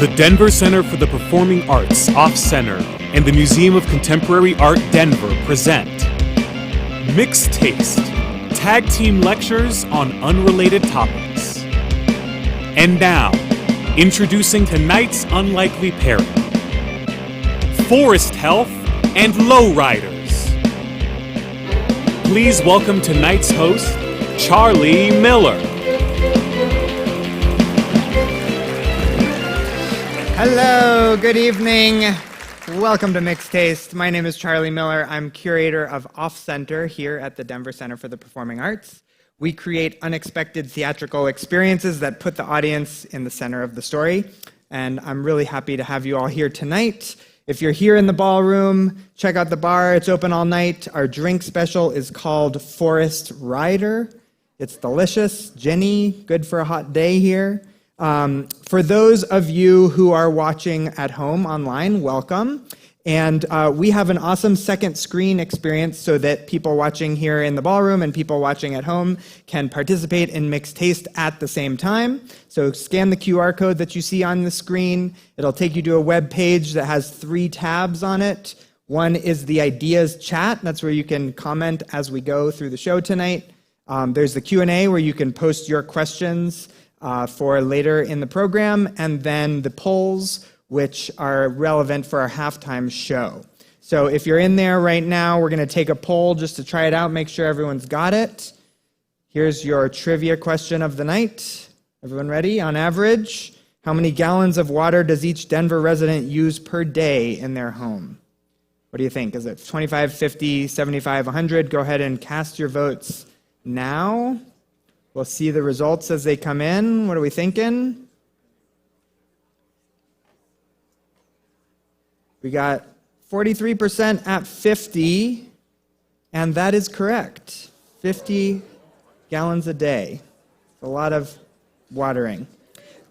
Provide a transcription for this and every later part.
The Denver Center for the Performing Arts Off-Center and the Museum of Contemporary Art Denver present Mixed Taste, Tag Team Lectures on Unrelated Topics. And now, introducing tonight's unlikely pairing, Forest Health and Lowriders. Please welcome tonight's host, Charlie Miller. Hello, good evening. Welcome to Mixed Taste. My name is Charlie Miller. I'm curator of Off-Center here at the Denver Center for the Performing Arts. We create unexpected theatrical experiences that put the audience in the center of the story. And I'm really happy to have you all here tonight. If you're here in the ballroom, check out the bar. It's open all night. Our drink special is called Forest Rider. It's delicious. Jenny, good for a hot day here. For those of you who are watching at home online, welcome. And we have an awesome second screen experience so that people watching here in the ballroom and people watching at home can participate in Mixed Taste at the same time. So scan the QR code that you see on the screen. It'll take you to a web page that has 3 tabs on it. One is the Ideas chat. That's where you can comment as we go through the show tonight. There's the Q&A where you can post your questions for later in the program, and then the polls, which are relevant for our halftime show. So if you're in there right now, we're going to take a poll just to try it out, make sure everyone's got it. Here's your trivia question of the night. Everyone ready? On average, how many gallons of water does each Denver resident use per day in their home? What do you think? Is it 25, 50, 75, 100? Go ahead and cast your votes now. We'll see the results as they come in. What are we thinking? We got 43% at 50, and that is correct. 50 gallons a day. It's a lot of watering.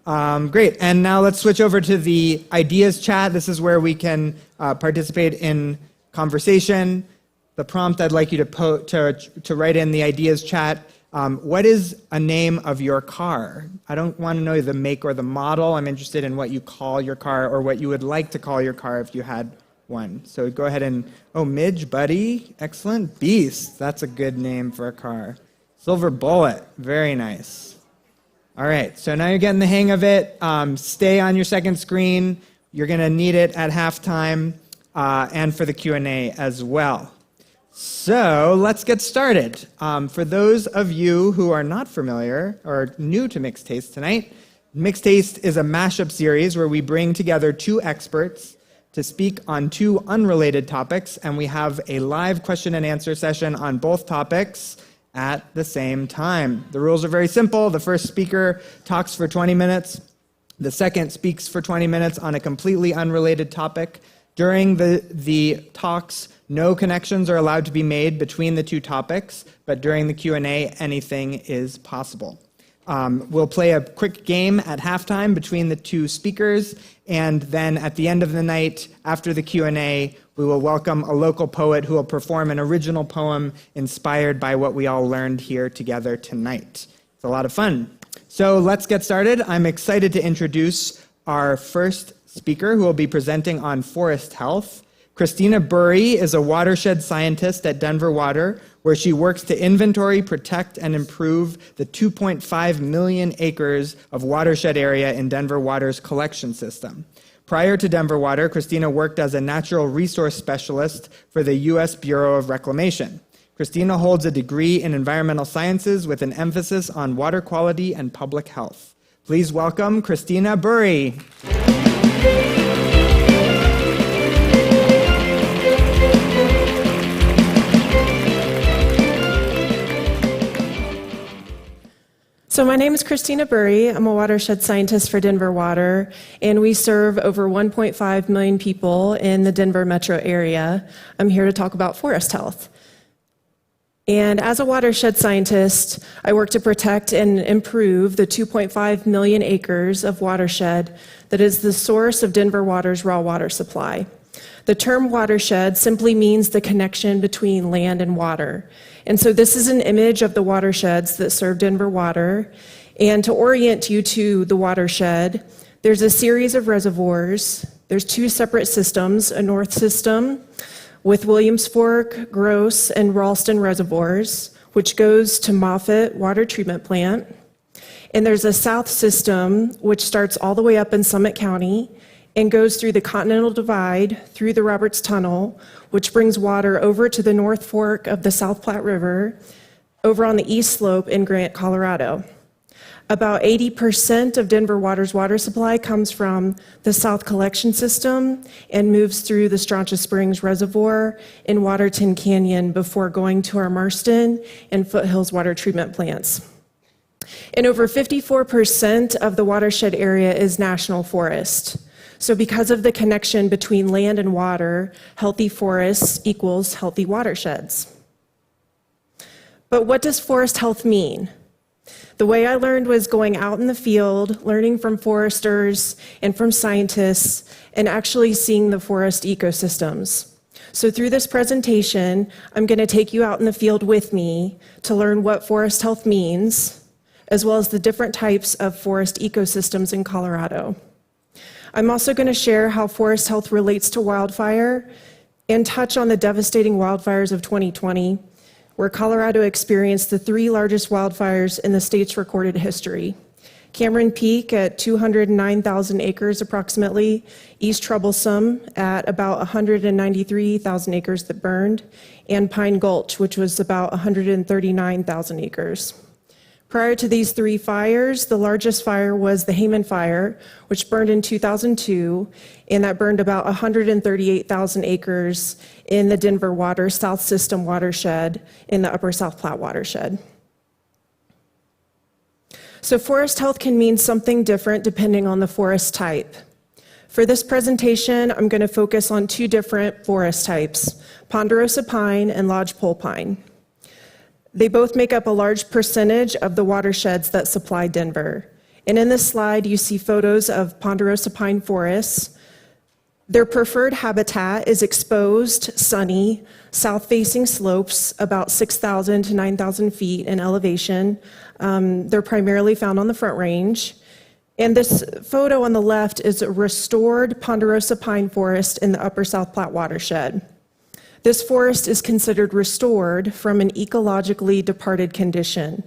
Great, and now let's switch over to the Ideas chat. This is where we can participate in conversation. The prompt I'd like you to write in the Ideas chat. What is a name of your car? I don't want to know the make or the model. I'm interested in what you call your car or what you would like to call your car if you had one. So go ahead and, Midge, Buddy, excellent. Beast, that's a good name for a car. Silver Bullet, very nice. All right, so now you're getting the hang of it. Stay on your second screen. You're going to need it at halftime and for the Q&A as well. So let's get started. For those of you who are not familiar or new to Mixed Taste tonight, Mixed Taste is a mashup series where we bring together 2 experts to speak on 2 unrelated topics, and we have a live question and answer session on both topics at the same time. The rules are very simple. The first speaker talks for 20 minutes. The second speaks for 20 minutes on a completely unrelated topic. During the talks, no connections are allowed to be made between the 2 topics, but during the Q&A, anything is possible. We'll play a quick game at halftime between the 2 speakers, and then at the end of the night, after the Q&A, we will welcome a local poet who will perform an original poem inspired by what we all learned here together tonight. It's a lot of fun. So let's get started. I'm excited to introduce our first speaker who will be presenting on forest health. Christina Bury is a watershed scientist at Denver Water, where she works to inventory, protect, and improve the 2.5 million acres of watershed area in Denver Water's collection system. Prior to Denver Water, Christina worked as a natural resource specialist for the U.S. Bureau of Reclamation. Christina holds a degree in environmental sciences with an emphasis on water quality and public health. Please welcome Christina Bury. So my name is Christina Bury. I'm a watershed scientist for Denver Water, and we serve over 1.5 million people in the Denver metro area. I'm here to talk about forest health. And as a watershed scientist, I work to protect and improve the 2.5 million acres of watershed that is the source of Denver Water's raw water supply. The term watershed simply means the connection between land and water. And so this is an image of the watersheds that serve Denver Water. And to orient you to the watershed, There's a series of reservoirs. There's two separate systems, a north system with Williams Fork, Gross, and Ralston reservoirs, which goes to Moffett Water Treatment Plant. And there's a south system, which starts all the way up in Summit County and goes through the Continental Divide, through the Roberts Tunnel, which brings water over to the North Fork of the South Platte River, over on the east slope in Grant, Colorado. About 80% of Denver Water's water supply comes from the South Collection System and moves through the Strontia Springs Reservoir in Waterton Canyon before going to our Marston and Foothills water treatment plants. And over 54% of the watershed area is national forest. So because of the connection between land and water, healthy forests equals healthy watersheds. But what does forest health mean? The way I learned was going out in the field, learning from foresters and from scientists, and actually seeing the forest ecosystems. So through this presentation, I'm going to take you out in the field with me to learn what forest health means, as well as the different types of forest ecosystems in Colorado. I'm also going to share how forest health relates to wildfire and touch on the devastating wildfires of 2020, where Colorado experienced the 3 largest wildfires in the state's recorded history. Cameron Peak at 209,000 acres approximately, East Troublesome at about 193,000 acres that burned, and Pine Gulch, which was about 139,000 acres. Prior to these 3 fires, the largest fire was the Hayman Fire, which burned in 2002, and that burned about 138,000 acres in the Denver Water South System watershed in the Upper South Platte watershed. So forest health can mean something different depending on the forest type. For this presentation, I'm going to focus on 2 different forest types, Ponderosa pine and Lodgepole pine. They both make up a large percentage of the watersheds that supply Denver. And in this slide, you see photos of Ponderosa pine forests. Their preferred habitat is exposed, sunny, south-facing slopes, about 6,000 to 9,000 feet in elevation. They're primarily found on the Front Range. And this photo on the left is a restored Ponderosa pine forest in the Upper South Platte watershed. This forest is considered restored from an ecologically departed condition.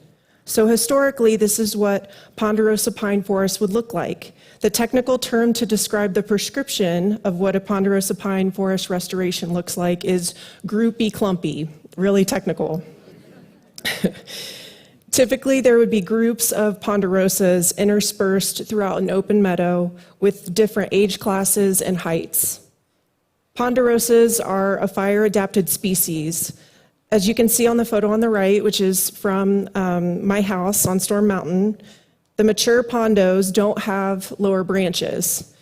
So historically, this is what Ponderosa pine forest would look like. The technical term to describe the prescription of what a Ponderosa pine forest restoration looks like is groupy clumpy, really technical. Typically, there would be groups of ponderosas interspersed throughout an open meadow with different age classes and heights. Ponderosas are a fire-adapted species. As you can see on the photo on the right, which is from my house on Storm Mountain, the mature pondos don't have lower branches.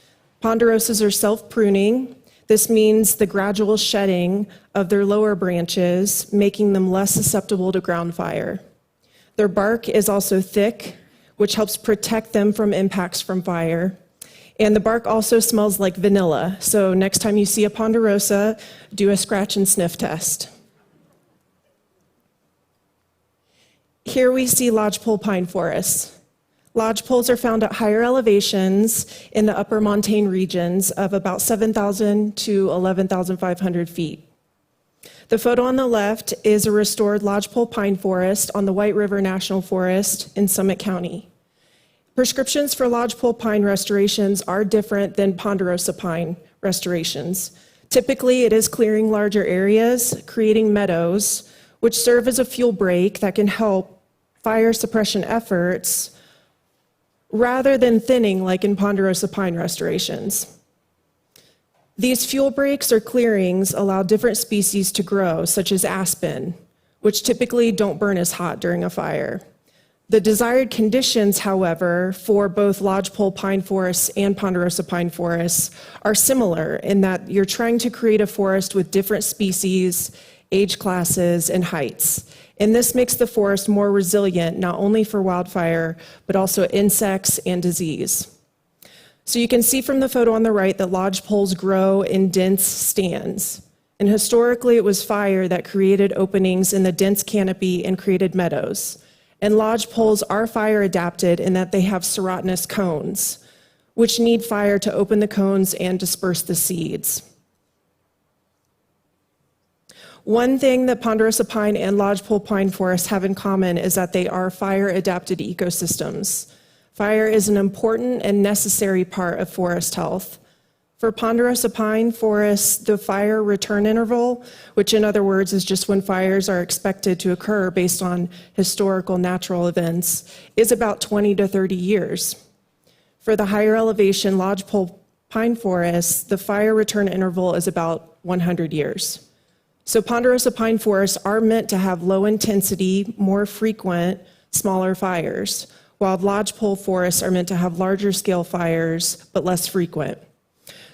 Ponderosas are self-pruning. This means the gradual shedding of their lower branches, making them less susceptible to ground fire. Their bark is also thick, which helps protect them from impacts from fire. And the bark also smells like vanilla. So next time you see a ponderosa, do a scratch and sniff test. Here we see lodgepole pine forests. Lodgepoles are found at higher elevations in the upper montane regions of about 7,000 to 11,500 feet. The photo on the left is a restored lodgepole pine forest on the White River National Forest in Summit County. Prescriptions for lodgepole pine restorations are different than ponderosa pine restorations. Typically, it is clearing larger areas, creating meadows, which serve as a fuel break that can help fire suppression efforts, rather than thinning like in ponderosa pine restorations. These fuel breaks or clearings allow different species to grow, such as aspen, which typically don't burn as hot during a fire. The desired conditions, however, for both lodgepole pine forests and ponderosa pine forests are similar in that you're trying to create a forest with different species, age classes, and heights. And this makes the forest more resilient, not only for wildfire, but also insects and disease. So you can see from the photo on the right that lodgepoles grow in dense stands. And historically, it was fire that created openings in the dense canopy and created meadows. And lodgepoles are fire adapted in that they have serotinous cones, which need fire to open the cones and disperse the seeds. One thing that Ponderosa pine and lodgepole pine forests have in common is that they are fire-adapted ecosystems. Fire is an important and necessary part of forest health. For Ponderosa pine forests, the fire return interval, which in other words is just when fires are expected to occur based on historical natural events, is about 20 to 30 years. For the higher elevation lodgepole pine forests, the fire return interval is about 100 years. So Ponderosa pine forests are meant to have low intensity, more frequent, smaller fires, while lodgepole forests are meant to have larger scale fires, but less frequent.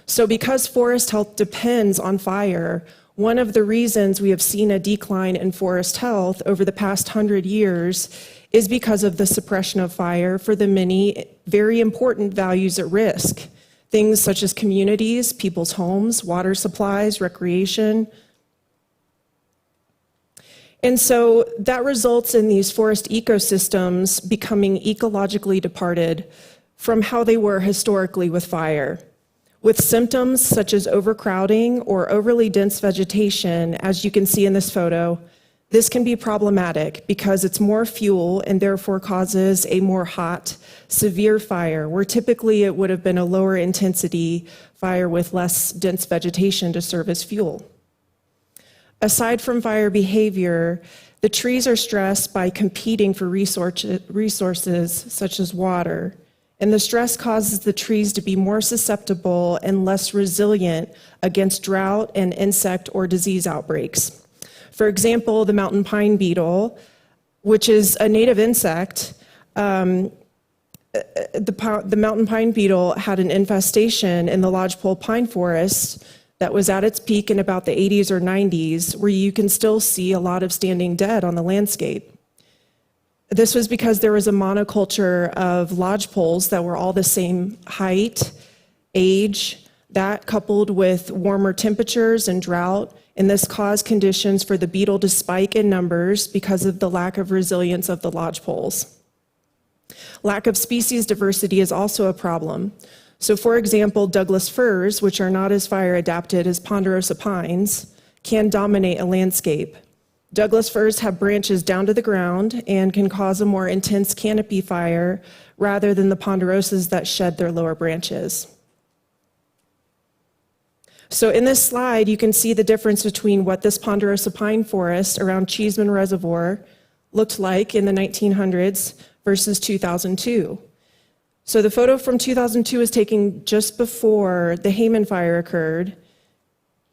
So because forest health depends on fire, one of the reasons we have seen a decline in forest health over the past 100 years is because of the suppression of fire for the many very important values at risk, things such as communities, people's homes, water supplies, recreation. And so that results in these forest ecosystems becoming ecologically departed from how they were historically with fire, with symptoms such as overcrowding or overly dense vegetation, as you can see in this photo. This can be problematic because it's more fuel and therefore causes a more hot, severe fire, where typically it would have been a lower intensity fire with less dense vegetation to serve as fuel. Aside from fire behavior, the trees are stressed by competing for resources such as water, and the stress causes the trees to be more susceptible and less resilient against drought and insect or disease outbreaks. For example, the mountain pine beetle, which is a native insect, the mountain pine beetle had an infestation in the lodgepole pine forest that was at its peak in about the 80s or 90s, where you can still see a lot of standing dead on the landscape. This was because there was a monoculture of lodgepoles that were all the same height, age, that coupled with warmer temperatures and drought, and this caused conditions for the beetle to spike in numbers because of the lack of resilience of the lodgepoles. Lack of species diversity is also a problem. So for example, Douglas firs, which are not as fire adapted as Ponderosa pines, can dominate a landscape. Douglas firs have branches down to the ground and can cause a more intense canopy fire rather than the ponderosas that shed their lower branches. So in this slide, you can see the difference between what this Ponderosa pine forest around Cheeseman Reservoir looked like in the 1900s versus 2002. So the photo from 2002 is taken just before the Hayman fire occurred,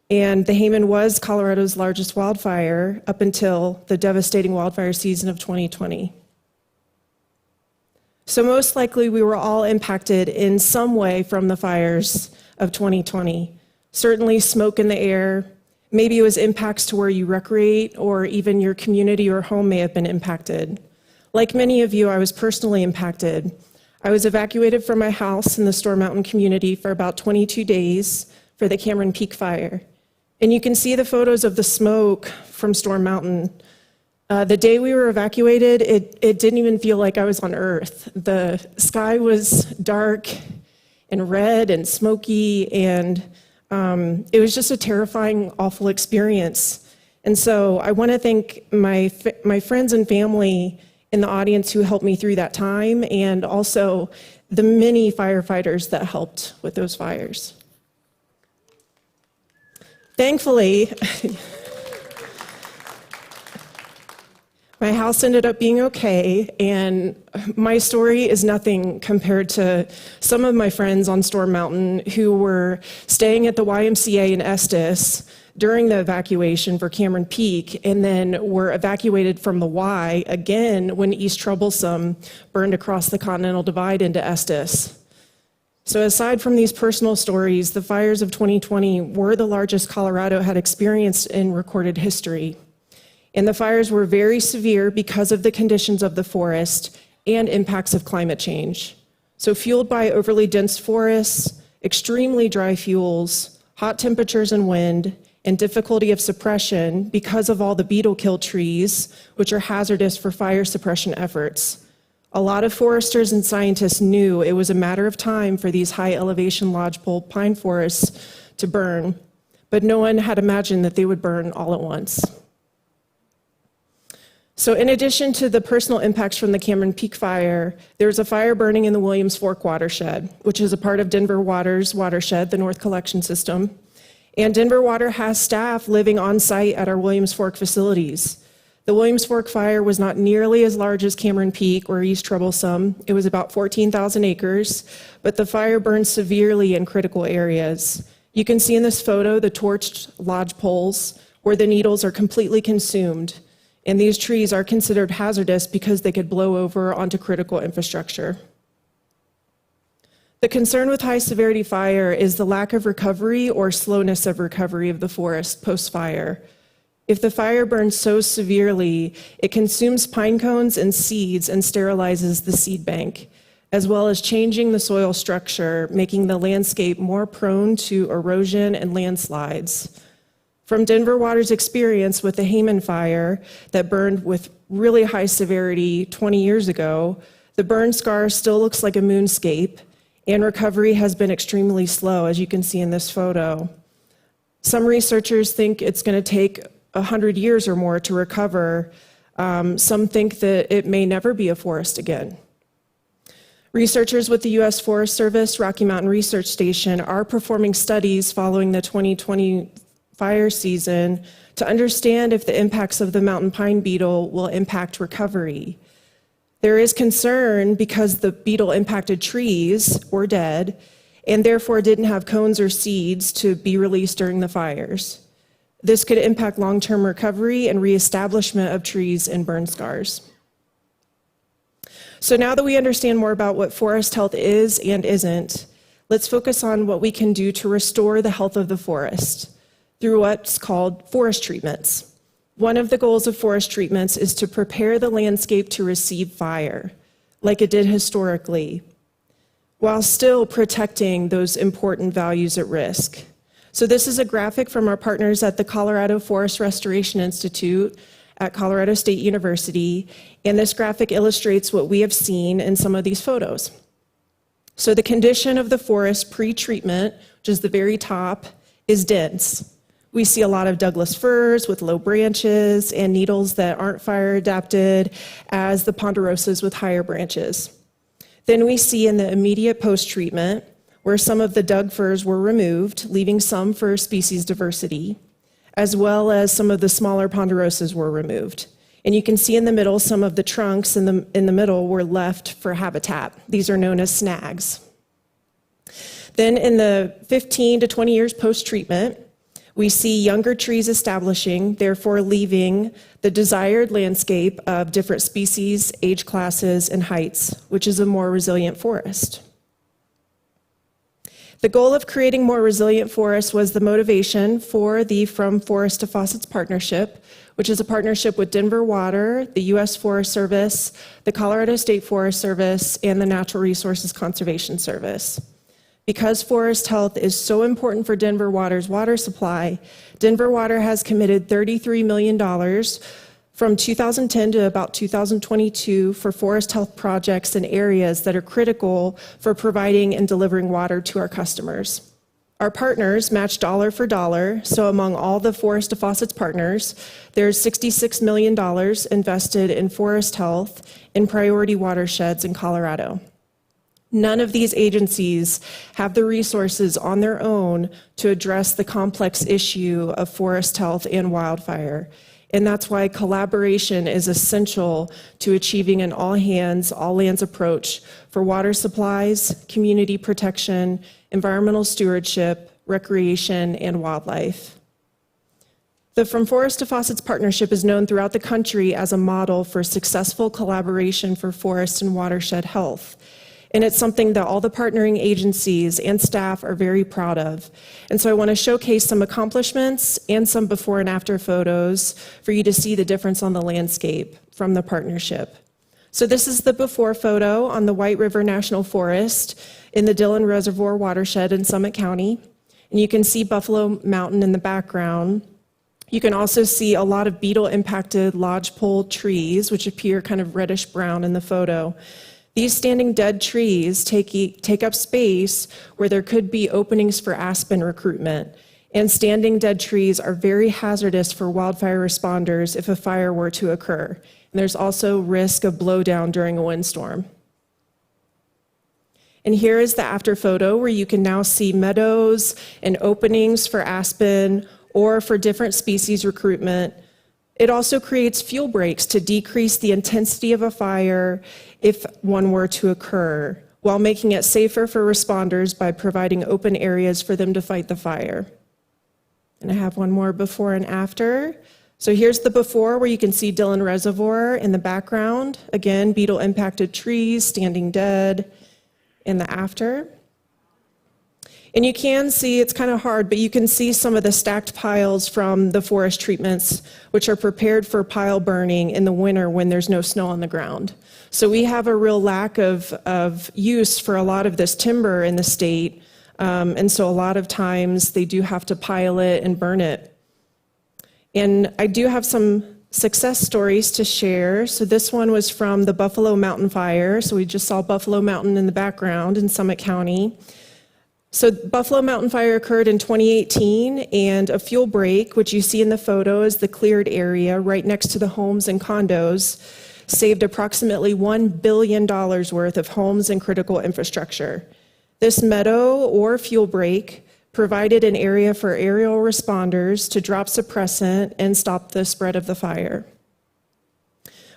and the Hayman was Colorado's largest wildfire up until the devastating wildfire season of 2020. So most likely we were all impacted in some way from the fires of 2020. Certainly smoke in the air, maybe it was impacts to where you recreate, or even your community or home may have been impacted. Like many of you, I was personally impacted. I was evacuated from my house in the Storm Mountain community for about 22 days for the Cameron Peak fire. And you can see the photos of the smoke from Storm Mountain. The day we were evacuated, it didn't even feel like I was on Earth. The sky was dark and red and smoky, and it was just a terrifying, awful experience. And so I want to thank my friends and family in the audience who helped me through that time, and also the many firefighters that helped with those fires. Thankfully, my house ended up being okay, and my story is nothing compared to some of my friends on Storm Mountain who were staying at the YMCA in Estes during the evacuation for Cameron Peak, and then were evacuated from the Y again when East Troublesome burned across the Continental Divide into Estes. So aside from these personal stories, the fires of 2020 were the largest Colorado had experienced in recorded history. And the fires were very severe because of the conditions of the forest and impacts of climate change. So fueled by overly dense forests, extremely dry fuels, hot temperatures and wind, and difficulty of suppression because of all the beetle-killed trees, which are hazardous for fire suppression efforts. A lot of foresters and scientists knew it was a matter of time for these high elevation lodgepole pine forests to burn, but no one had imagined that they would burn all at once. So in addition to the personal impacts from the Cameron Peak fire, there's a fire burning in the Williams Fork watershed, which is a part of Denver Water's watershed, the North Collection System. And Denver Water has staff living on site at our Williams Fork facilities. The Williams Fork fire was not nearly as large as Cameron Peak or East Troublesome. It was about 14,000 acres, but the fire burned severely in critical areas. You can see in this photo the torched lodge poles where the needles are completely consumed. And these trees are considered hazardous because they could blow over onto critical infrastructure. The concern with high severity fire is the lack of recovery or slowness of recovery of the forest post-fire. If the fire burns so severely, it consumes pine cones and seeds and sterilizes the seed bank, as well as changing the soil structure, making the landscape more prone to erosion and landslides. From Denver Water's experience with the Hayman fire that burned with really high severity 20 years ago, the burn scar still looks like a moonscape, and recovery has been extremely slow, as you can see in this photo. Some researchers think it's going to take 100 years or more to recover. Some think that it may never be a forest again. Researchers with the U.S. Forest Service Rocky Mountain Research Station are performing studies following the 2020 fire season to understand if the impacts of the mountain pine beetle will impact recovery. There is concern because the beetle impacted trees were dead and therefore didn't have cones or seeds to be released during the fires. This could impact long-term recovery and reestablishment of trees and burn scars. So now that we understand more about what forest health is and isn't, let's focus on what we can do to restore the health of the forest through what's called forest treatments. One of the goals of forest treatments is to prepare the landscape to receive fire, like it did historically, while still protecting those important values at risk. So this is a graphic from our partners at the Colorado Forest Restoration Institute at Colorado State University, and this graphic illustrates what we have seen in some of these photos. So the condition of the forest pre-treatment, which is the very top, is dense. We see a lot of Douglas firs with low branches and needles that aren't fire adapted as the Ponderosas with higher branches. Then we see in the immediate post-treatment where some of the Doug firs were removed, leaving some for species diversity, as well as some of the smaller Ponderosas were removed. And you can see in the middle, some of the trunks in the middle were left for habitat. These are known as snags. Then in the 15 to 20 years post-treatment, we see younger trees establishing, therefore leaving the desired landscape of different species, age classes, and heights, which is a more resilient forest. The goal of creating more resilient forests was the motivation for the From Forest to Faucets partnership, which is a partnership with Denver Water, the U.S. Forest Service, the Colorado State Forest Service, and the Natural Resources Conservation Service. Because forest health is so important for Denver Water's water supply, Denver Water has committed $33 million from 2010 to about 2022 for forest health projects in areas that are critical for providing and delivering water to our customers. Our partners match dollar for dollar, so among all the Forest to Faucets partners, there's $66 million invested in forest health in priority watersheds in Colorado. None of these agencies have the resources on their own to address the complex issue of forest health and wildfire. And that's why collaboration is essential to achieving an all-hands, all-lands approach for water supplies, community protection, environmental stewardship, recreation, and wildlife. The From Forest to Faucets partnership is known throughout the country as a model for successful collaboration for forest and watershed health. And it's something that all the partnering agencies and staff are very proud of. And so I want to showcase some accomplishments and some before and after photos for you to see the difference on the landscape from the partnership. So this is the before photo on the White River National Forest in the Dillon Reservoir watershed in Summit County. And you can see Buffalo Mountain in the background. You can also see a lot of beetle-impacted lodgepole trees, which appear kind of reddish-brown in the photo. These standing dead trees take up space where there could be openings for aspen recruitment, and standing dead trees are very hazardous for wildfire responders if a fire were to occur. And there's also risk of blowdown during a windstorm. And here is the after photo where you can now see meadows and openings for aspen or for different species recruitment. It also creates fuel breaks to decrease the intensity of a fire if one were to occur, while making it safer for responders by providing open areas for them to fight the fire. And I have one more before and after. So here's the before, where you can see Dillon Reservoir in the background. Again, beetle-impacted trees, standing dead. In the after. And you can see, it's kind of hard, but you can see some of the stacked piles from the forest treatments, which are prepared for pile burning in the winter when there's no snow on the ground. So we have a real lack of use for a lot of this timber in the state. And so a lot of times they do have to pile it and burn it. And I do have some success stories to share. So this one was from the Buffalo Mountain Fire. So we just saw Buffalo Mountain in the background in Summit County. So Buffalo Mountain Fire occurred in 2018, and a fuel break, which you see in the photo is the cleared area right next to the homes and condos, saved approximately $1 billion worth of homes and critical infrastructure. This meadow or fuel break provided an area for aerial responders to drop suppressant and stop the spread of the fire.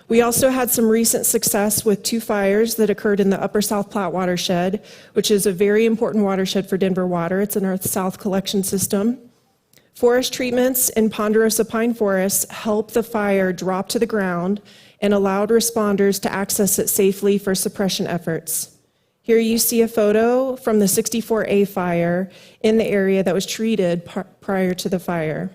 We also had some recent success with 2 fires that occurred in the Upper South Platte watershed, which is a very important watershed for Denver water. It's an earth-south collection system. Forest treatments in Ponderosa pine forests helped the fire drop to the ground and allowed responders to access it safely for suppression efforts. Here you see a photo from the 64A fire in the area that was treated prior to the fire.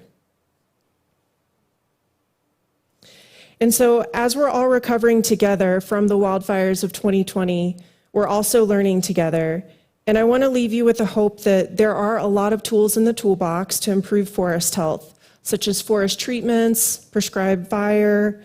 And so as we're all recovering together from the wildfires of 2020, we're also learning together. And I want to leave you with the hope that there are a lot of tools in the toolbox to improve forest health, such as forest treatments, prescribed fire,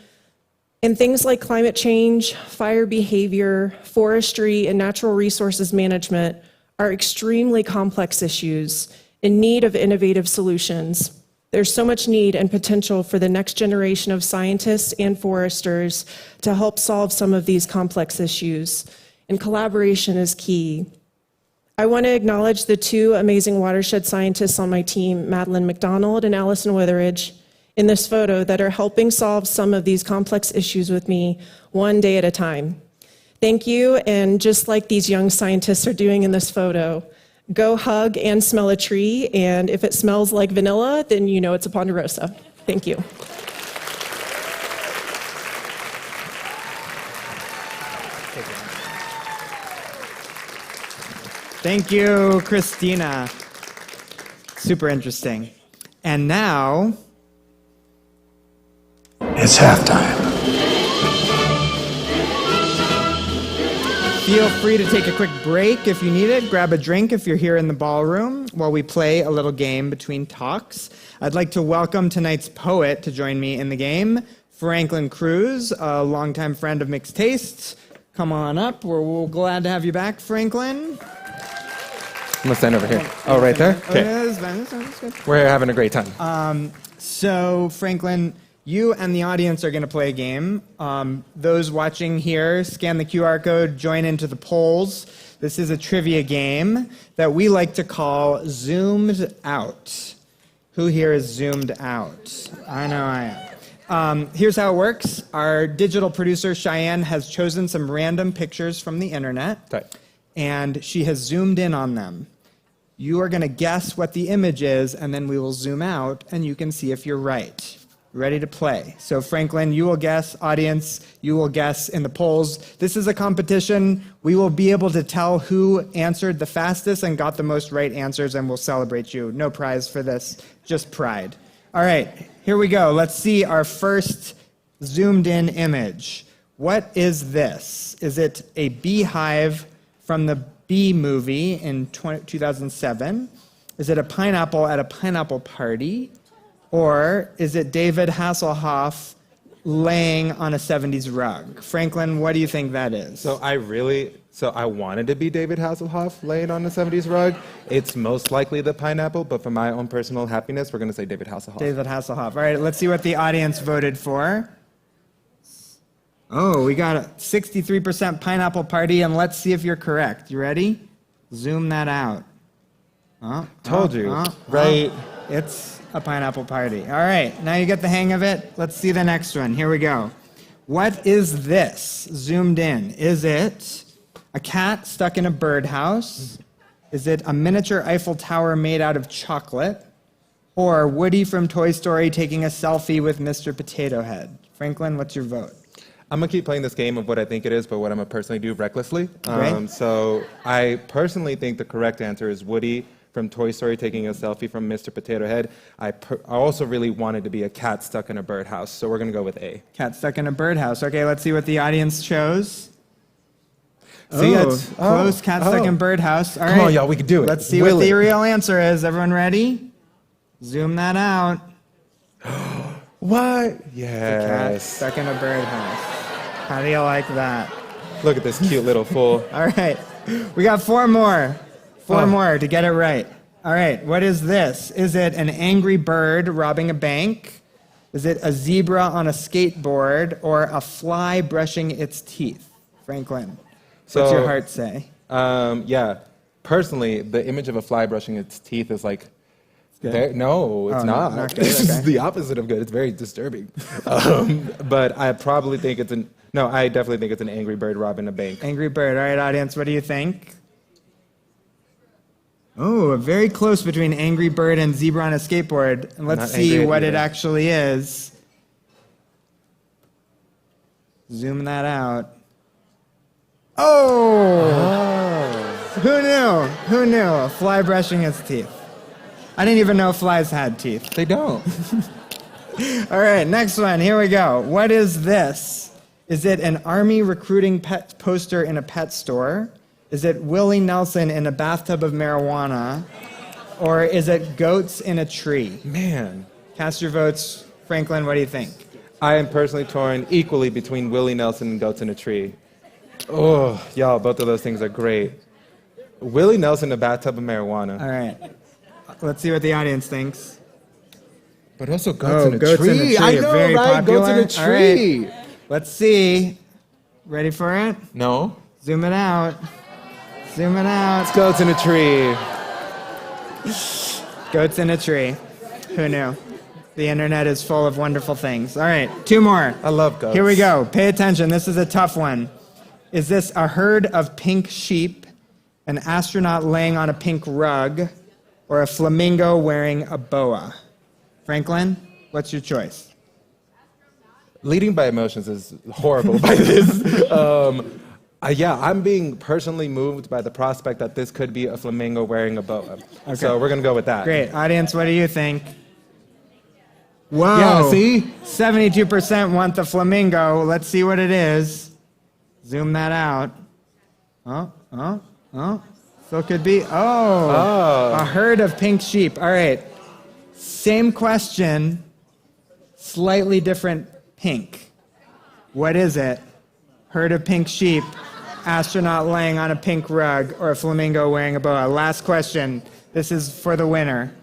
and things like climate change, fire behavior, forestry, and natural resources management are extremely complex issues in need of innovative solutions. There's so much need and potential for the next generation of scientists and foresters to help solve some of these complex issues, and collaboration is key. I want to acknowledge the 2 amazing watershed scientists on my team, Madeline McDonald and Allison Witheridge, in this photo that are helping solve some of these complex issues with me one day at a time. Thank you, and just like these young scientists are doing in this photo, go hug and smell a tree, and if it smells like vanilla, then you know it's a Ponderosa. Thank you. Thank you, Christina. Super interesting. And now, it's halftime. feel free to take a quick break if you need it. Grab a drink if you're here in the ballroom while we play a little game between talks. I'd like to welcome tonight's poet to join me in the game, Franklin Cruz, a longtime friend of Mixed Tastes. Come on up. We're glad to have you back, Franklin. I'm going to stand over here. Oh, right there? Okay. We're having a great time. So, Franklin, you and the audience are going to play a game. Those watching here, scan the QR code, join into the polls. This is a trivia game that we like to call Zoomed Out. Who here is zoomed out? I know I am. Here's how it works. Our digital producer, Cheyenne, has chosen some random pictures from the internet, and she has zoomed in on them. You are going to guess what the image is, and then we will zoom out, and you can see if you're right. Ready to play. So, Franklin, you will guess. Audience, you will guess in the polls. This is a competition. We will be able to tell who answered the fastest and got the most right answers, and we'll celebrate you. No prize for this, just pride. All right, here we go. Let's see our first zoomed-in image. What is this? Is it a beehive from the Bee movie in 2007? Is it a pineapple at a pineapple party? Or is it David Hasselhoff laying on a 70s rug? Franklin, what do you think that is? So I wanted to be David Hasselhoff laying on the 70s rug. It's most likely the pineapple, but for my own personal happiness, we're going to say David Hasselhoff. David Hasselhoff. All right, let's see what the audience voted for. Oh, we got a 63% pineapple party, and let's see if you're correct. You ready? Zoom that out. Told you. Right. It's a pineapple party. All right, now you get the hang of it. Let's see the next one. Here we go. What is this? Zoomed in. Is it a cat stuck in a birdhouse? Is it a miniature Eiffel Tower made out of chocolate? Or Woody from Toy Story taking a selfie with Mr. Potato Head? Franklin, what's your vote? I'm going to keep playing this game of what I think it is, but what I'm going to personally do recklessly. Right. So I personally think the correct answer is Woody from Toy Story taking a selfie from Mr. Potato Head. I also really wanted to be a cat stuck in a birdhouse, so we're going to go with A. Cat stuck in a birdhouse. Okay, let's see what the audience chose. See, Close, cat stuck in birdhouse. All right. Come on, y'all, we can do it. Let's see what the real answer is. Everyone ready? Zoom that out. What? Cat Yes. stuck in a birdhouse. How do you like that? Look at this cute little fool. All right. We got four more. Four more to get it right. All right. What is this? Is it an angry bird robbing a bank? Is it a zebra on a skateboard or a fly brushing its teeth? Franklin, what's your heart say? Yeah. Personally, the image of a fly brushing its teeth is like, no, it's not. Not good, This okay. is the opposite of good. It's very disturbing. But I probably think I definitely think it's an angry bird robbing a bank. Angry bird. All right, audience, what do you think? Oh, very close between angry bird and zebra on a skateboard. And let's Not see angry what it either. actually is. Zoom that out. Oh! Who knew? Who knew? A fly brushing its teeth. I didn't even know flies had teeth. They don't. All right, next one. Here we go. What is this? Is it an army recruiting pet poster in a pet store? Is it Willie Nelson in a bathtub of marijuana? Or is it goats in a tree? Man. Cast your votes. Franklin, what do you think? I am personally torn equally between Willie Nelson and goats in a tree. Oh, y'all, both of those things are great. Willie Nelson in a bathtub of marijuana. All right. Let's see what the audience thinks. But also goats in a goats tree. in a tree I are know, very right? popular. Goats in a All tree. right. Let's see. Ready for it? No. Zoom it out. Zoom it out. It's goats in a tree. Goats in a tree. Who knew? The internet is full of wonderful things. All right, two more. I love goats. Here we go. Pay attention. This is a tough one. Is this a herd of pink sheep, an astronaut laying on a pink rug, or a flamingo wearing a boa? Franklin, what's your choice? Leading by emotions is horrible by this. Yeah, I'm being personally moved by the prospect that this could be a flamingo wearing a boa. Okay. So we're going to go with that. Great. Audience, what do you think? Whoa. Yeah, see? 72% want the flamingo. Let's see what it is. Zoom that out. Oh. So it could be, a herd of pink sheep. All right. Same question, slightly different pink. What is it? Herd of pink sheep, astronaut laying on a pink rug, or a flamingo wearing a boa? Last question. This is for the winner.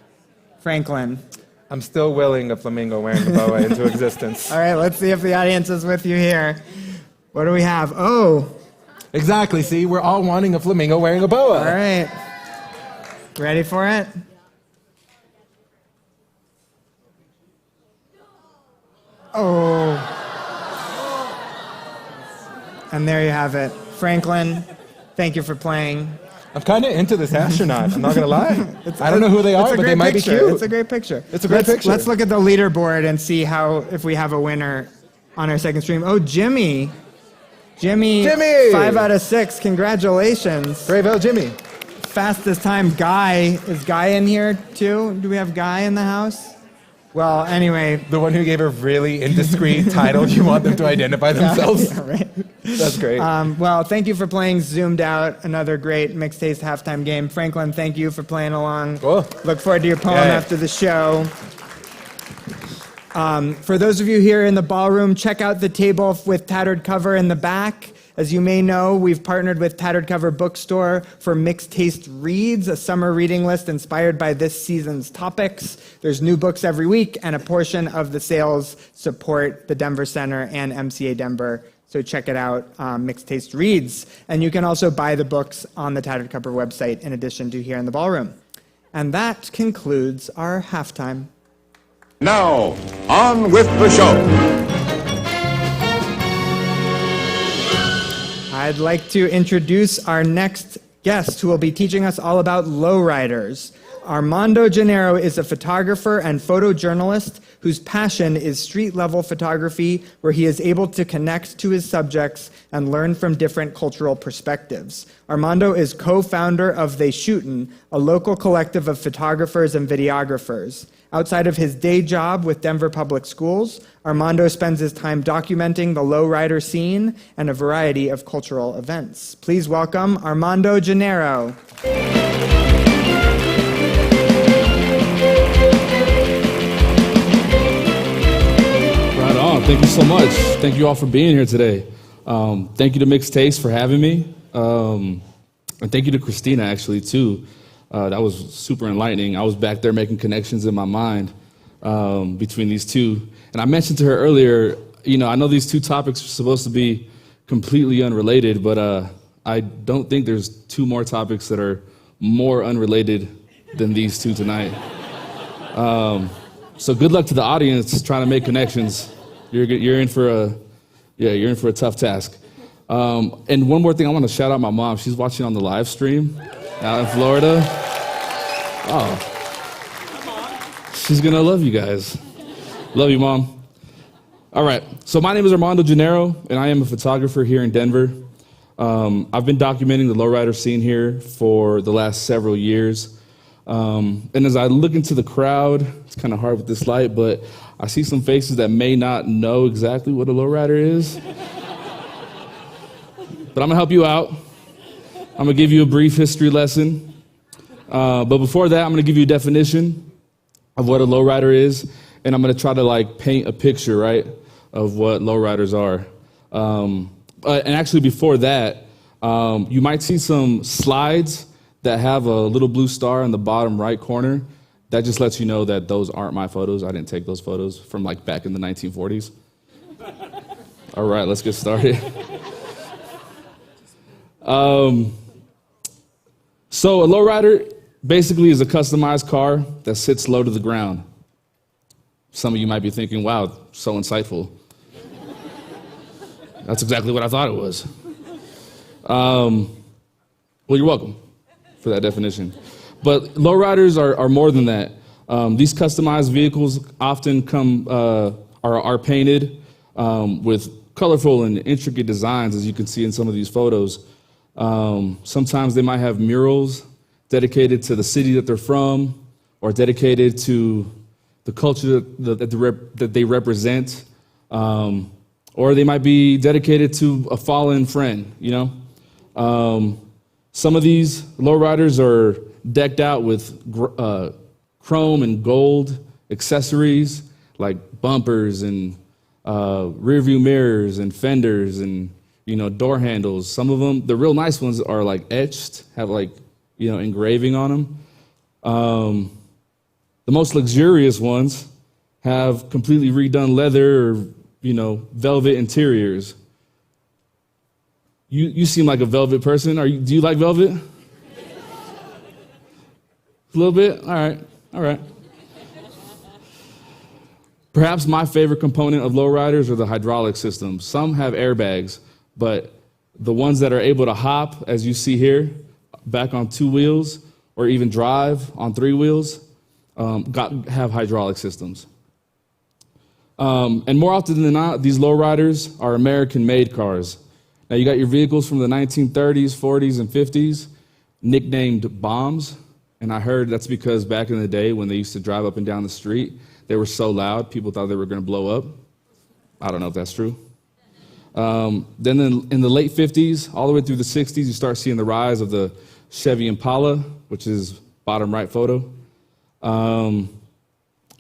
Franklin. I'm still willing a flamingo wearing a boa into existence. All right, let's see if the audience is with you here. What do we have? Oh. Exactly, see? We're all wanting a flamingo wearing a boa. All right. Ready for it? Oh. And there you have it. Franklin, thank you for playing. I'm kind of into this astronaut, I'm not going to lie. I don't know who they are, but they might be cute. It's a great picture. It's a great picture. Let's look at the leaderboard and see if we have a winner on our second stream. Oh, Jimmy. Jimmy! 5 out of 6. Congratulations. Bravo, Jimmy. Fastest time. Guy. Is Guy in here too? Do we have Guy in the house? Well, anyway. The one who gave a really indiscreet title. You want them to identify themselves? Yeah, right. That's great. Well, thank you for playing Zoomed Out. Another great Mixed Taste halftime game. Franklin, thank you for playing along. Cool. Look forward to your poem after the show. For those of you here in the ballroom, check out the table with tattered cover in the back. As you may know, we've partnered with Tattered Cover Bookstore for Mixed Taste Reads, a summer reading list inspired by this season's topics. There's new books every week, and a portion of the sales support the Denver Center and MCA Denver. So check it out, Mixed Taste Reads. And you can also buy the books on the Tattered Cover website in addition to here in the ballroom. And that concludes our halftime. Now, on with the show. I'd like to introduce our next guest who will be teaching us all about lowriders. Armando Gennaro is a photographer and photojournalist whose passion is street-level photography, where he is able to connect to his subjects and learn from different cultural perspectives. Armando is co-founder of They Shootin', a local collective of photographers and videographers. Outside of his day job with Denver Public Schools, Armando spends his time documenting the lowrider scene and a variety of cultural events. Please welcome Armando Gennaro. Right on. Thank you so much. Thank you all for being here today. Thank you to Mixed Taste for having me. And thank you to Christina, actually, too. That was super enlightening. I was back there making connections in my mind between these two. And I mentioned to her earlier, I know these two topics are supposed to be completely unrelated, but I don't think there's two more topics that are more unrelated than these two tonight. So good luck to the audience trying to make connections. You're in for a tough task. And one more thing, I want to shout out my mom. She's watching on the live stream out in Florida. Oh, she's gonna love you guys. Love you, Mom. All right, so my name is Armando Gennaro, and I am a photographer here in Denver. I've been documenting the lowrider scene here for the last several years. And as I look into the crowd, it's kind of hard with this light, but I see some faces that may not know exactly what a lowrider is. But I'm gonna help you out. I'm gonna give you a brief history lesson. But before that, I'm gonna give you a definition of what a lowrider is, and I'm gonna try to paint a picture, right, of what lowriders are. And actually before that, you might see some slides that have a little blue star in the bottom right corner. That just lets you know that those aren't my photos. I didn't take those photos from back in the 1940s. All right, let's get started. So a lowrider basically is a customized car that sits low to the ground. Some of you might be thinking, wow, so insightful. That's exactly what I thought it was. Well, you're welcome for that definition. But lowriders are more than that. These customized vehicles often are painted with colorful and intricate designs, as you can see in some of these photos. Sometimes they might have murals dedicated to the city that they're from, or dedicated to the culture that they represent, or they might be dedicated to a fallen friend, Some of these lowriders are decked out with chrome and gold accessories, like bumpers and rearview mirrors and fenders and door handles. Some of them, the real nice ones, are etched, have engraving on them. The most luxurious ones have completely redone leather or velvet interiors. You seem like a velvet person. Do you like velvet? A little bit? All right. Perhaps my favorite component of lowriders are the hydraulic systems. Some have airbags, but the ones that are able to hop, as you see here, back on 2 wheels, or even drive on 3 wheels, have hydraulic systems. And more often than not, these lowriders are American-made cars. Now, you got your vehicles from the 1930s, 40s, and 50s, nicknamed bombs. And I heard that's because back in the day, when they used to drive up and down the street, they were so loud, people thought they were going to blow up. I don't know if that's true. Then in the late 50s, all the way through the 60s, you start seeing the rise of the Chevy Impala, which is bottom right photo.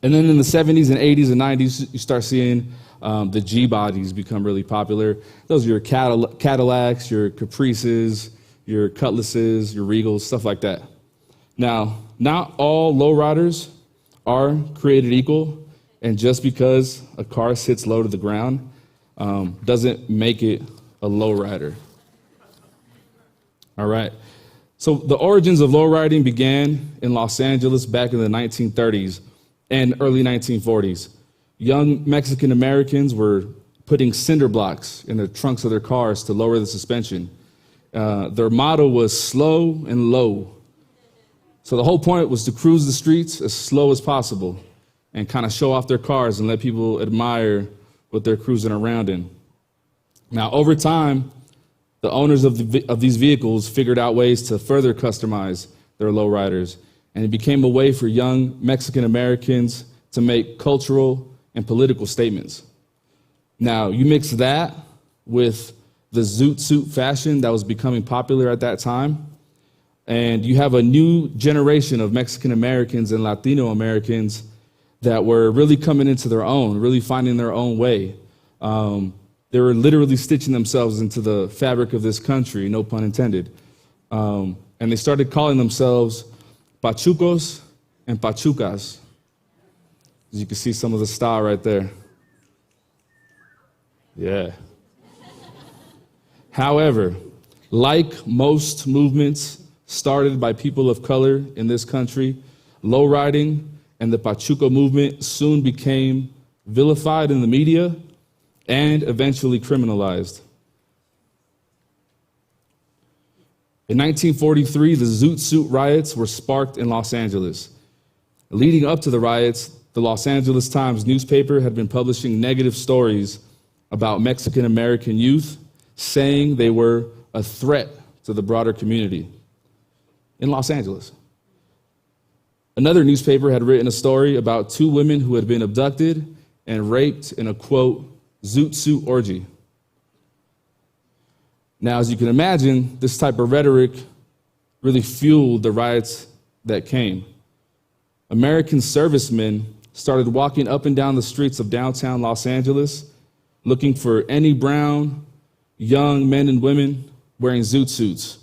And then in the 70s and 80s and 90s, you start seeing the G bodies become really popular. Those are your Cadillacs, your Caprices, your Cutlasses, your Regals, stuff like that. Now, not all lowriders are created equal, and just because a car sits low to the ground doesn't make it a lowrider. All right. So the origins of lowriding began in Los Angeles back in the 1930s and early 1940s. Young Mexican Americans were putting cinder blocks in the trunks of their cars to lower the suspension. Their motto was slow and low. So the whole point was to cruise the streets as slow as possible and kind of show off their cars and let people admire what they're cruising around in. Now, over time, the owners of these vehicles figured out ways to further customize their lowriders, and it became a way for young Mexican Americans to make cultural and political statements. Now, you mix that with the Zoot suit fashion that was becoming popular at that time, and you have a new generation of Mexican Americans and Latino Americans that were really coming into their own, really finding their own way. They were literally stitching themselves into the fabric of this country, no pun intended. And they started calling themselves Pachucos and Pachucas. As you can see some of the style right there. Yeah. However, like most movements started by people of color in this country, lowriding and the Pachuco movement soon became vilified in the media and eventually criminalized. In 1943, the Zoot suit riots were sparked in Los Angeles. Leading up to the riots, the Los Angeles Times newspaper had been publishing negative stories about Mexican American youth, saying they were a threat to the broader community in Los Angeles. Another newspaper had written a story about two women who had been abducted and raped in a, quote, Zoot suit orgy. Now, as you can imagine, this type of rhetoric really fueled the riots that came. American servicemen started walking up and down the streets of downtown Los Angeles looking for any brown, young men and women wearing Zoot suits,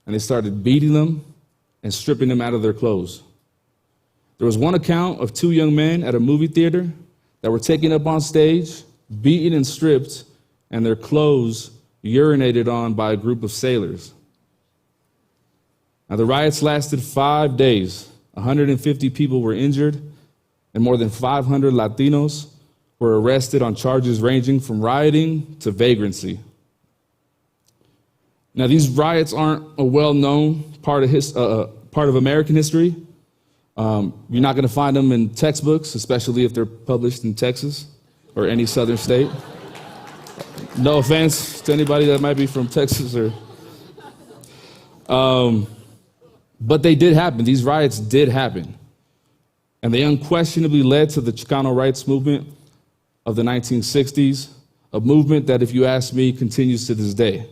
and they started beating them and stripping them out of their clothes. There was one account of two young men at a movie theater that were taken up on stage, beaten and stripped, and their clothes urinated on by a group of sailors. Now, the riots lasted 5 days. 150 people were injured, and more than 500 Latinos were arrested on charges ranging from rioting to vagrancy. Now, these riots aren't a well-known part of American history. You're not going to find them in textbooks, especially if they're published in Texas or any southern state. No offense to anybody that might be from Texas or... but they did happen. These riots did happen. And they unquestionably led to the Chicano rights movement of the 1960s, a movement that, if you ask me, continues to this day.